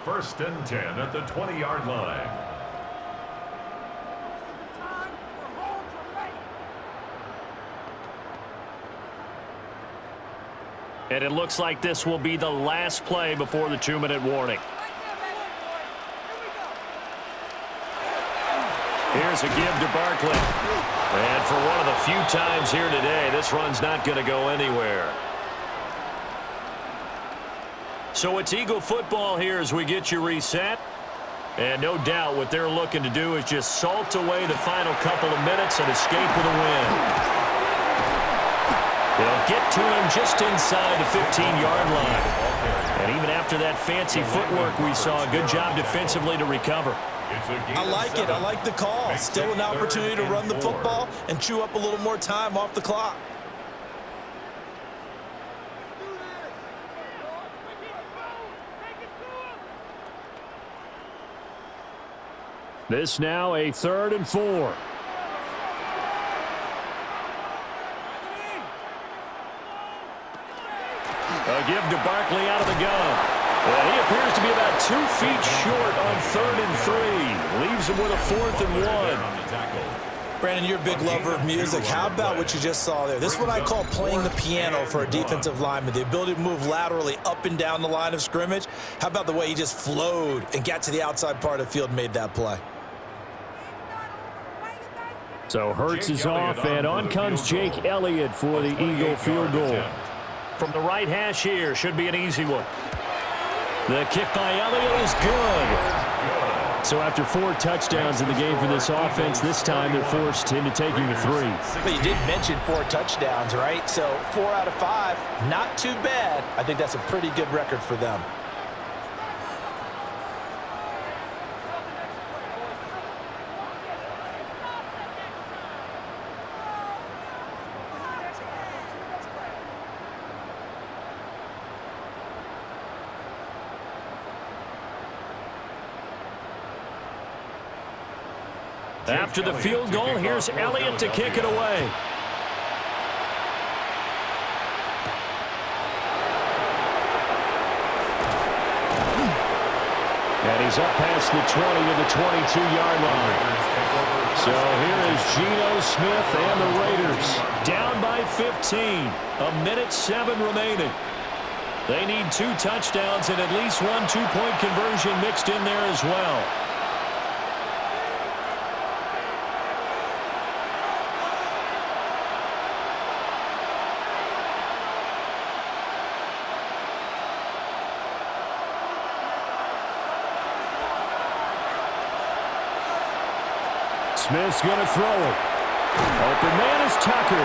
1st and 10 at the 20-yard line. And it looks like this will be the last play before the 2-minute warning. Here's a give to Barkley. And for one of the few times here today, this run's not going to go anywhere. So it's Eagle football here as we get you reset. And no doubt what they're looking to do is just salt away the final couple of minutes and escape with a win. They'll get to him just inside the 15-yard line. And even after that fancy footwork we saw, a good job defensively to recover. I like it. I like the call. Still an opportunity to run the football and chew up a little more time off the clock. This now a 3rd and 4. A give to Barkley out of the gun. And he appears to be about 2 feet short on 3rd and 3. Leaves him with a 4th and 1. Brandon, you're a big lover of music. How about what you just saw there? This is what I call playing the piano for a defensive lineman. The ability to move laterally up and down the line of scrimmage. How about the way he just flowed and got to the outside part of the field and made that play? So Hurts is off, and on comes Jake Elliott for the Eagle field goal. From the right hash here, should be an easy one. The kick by Elliott is good. So after 4 touchdowns in the game for this offense, this time they're forced into taking the 3. But you did mention 4 touchdowns, right? So 4 out of 5, not too bad. I think that's a pretty good record for them. After the field goal, here's Elliott to kick it away. And he's up past the 20 to the 22-yard line. So here is Geno Smith and the Raiders down by 15. 1:07 remaining. They need 2 touchdowns and at least 1 two-point conversion mixed in there as well. Smith's going to throw it. Open man is Tucker.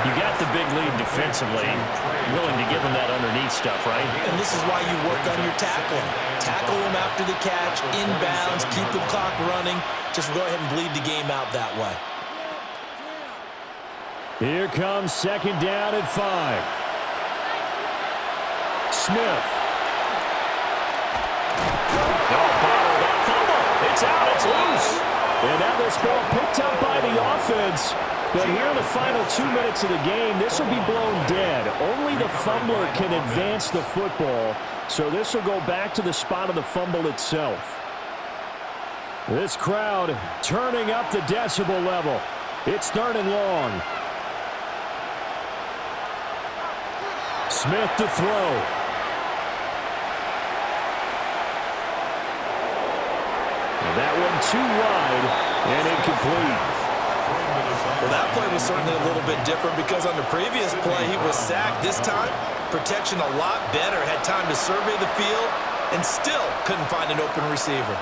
You got the big lead defensively. Willing to give him that underneath stuff, right? And this is why you work on your tackling. Tackle him after the catch, inbounds, keep the clock running. Just go ahead and bleed the game out that way. Here comes 2nd down at 5. Smith. It's out. It's loose. And now this ball picked up by the offense. But here in the final 2 minutes of the game, this will be blown dead. Only the fumbler can advance the football. So this will go back to the spot of the fumble itself. This crowd turning up the decibel level. It's 3rd and long. Smith to throw. That one too wide and incomplete. Well, that play was certainly a little bit different because on the previous play, he was sacked. This time, protection a lot better. Had time to survey the field and still couldn't find an open receiver.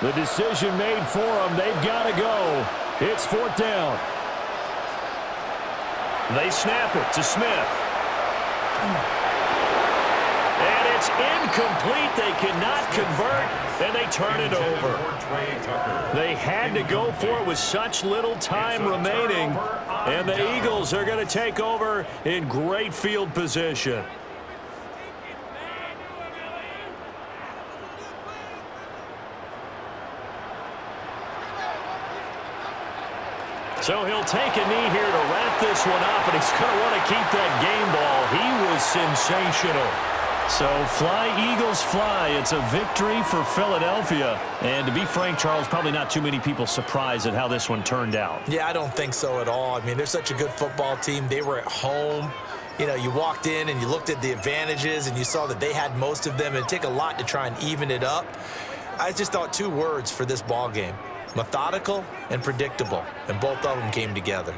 The decision made for them. They've got to go. It's 4th down. They snap it to Smith. And it's incomplete. They cannot convert, and they turn it over. They had to go for it with such little time remaining, and the Eagles are going to take over in great field position. So he'll take a knee here to wrap this one up, and he's going to want to keep that game ball. He was sensational. So fly, Eagles, fly. It's a victory for Philadelphia. And to be frank, Charles, probably not too many people surprised at how this one turned out. Yeah, I don't think so at all. I mean, they're such a good football team. They were at home. You know, you walked in and you looked at the advantages and you saw that they had most of them. It'd take a lot to try and even it up. I just thought 2 words for this ball game: methodical and predictable. And both of them came together.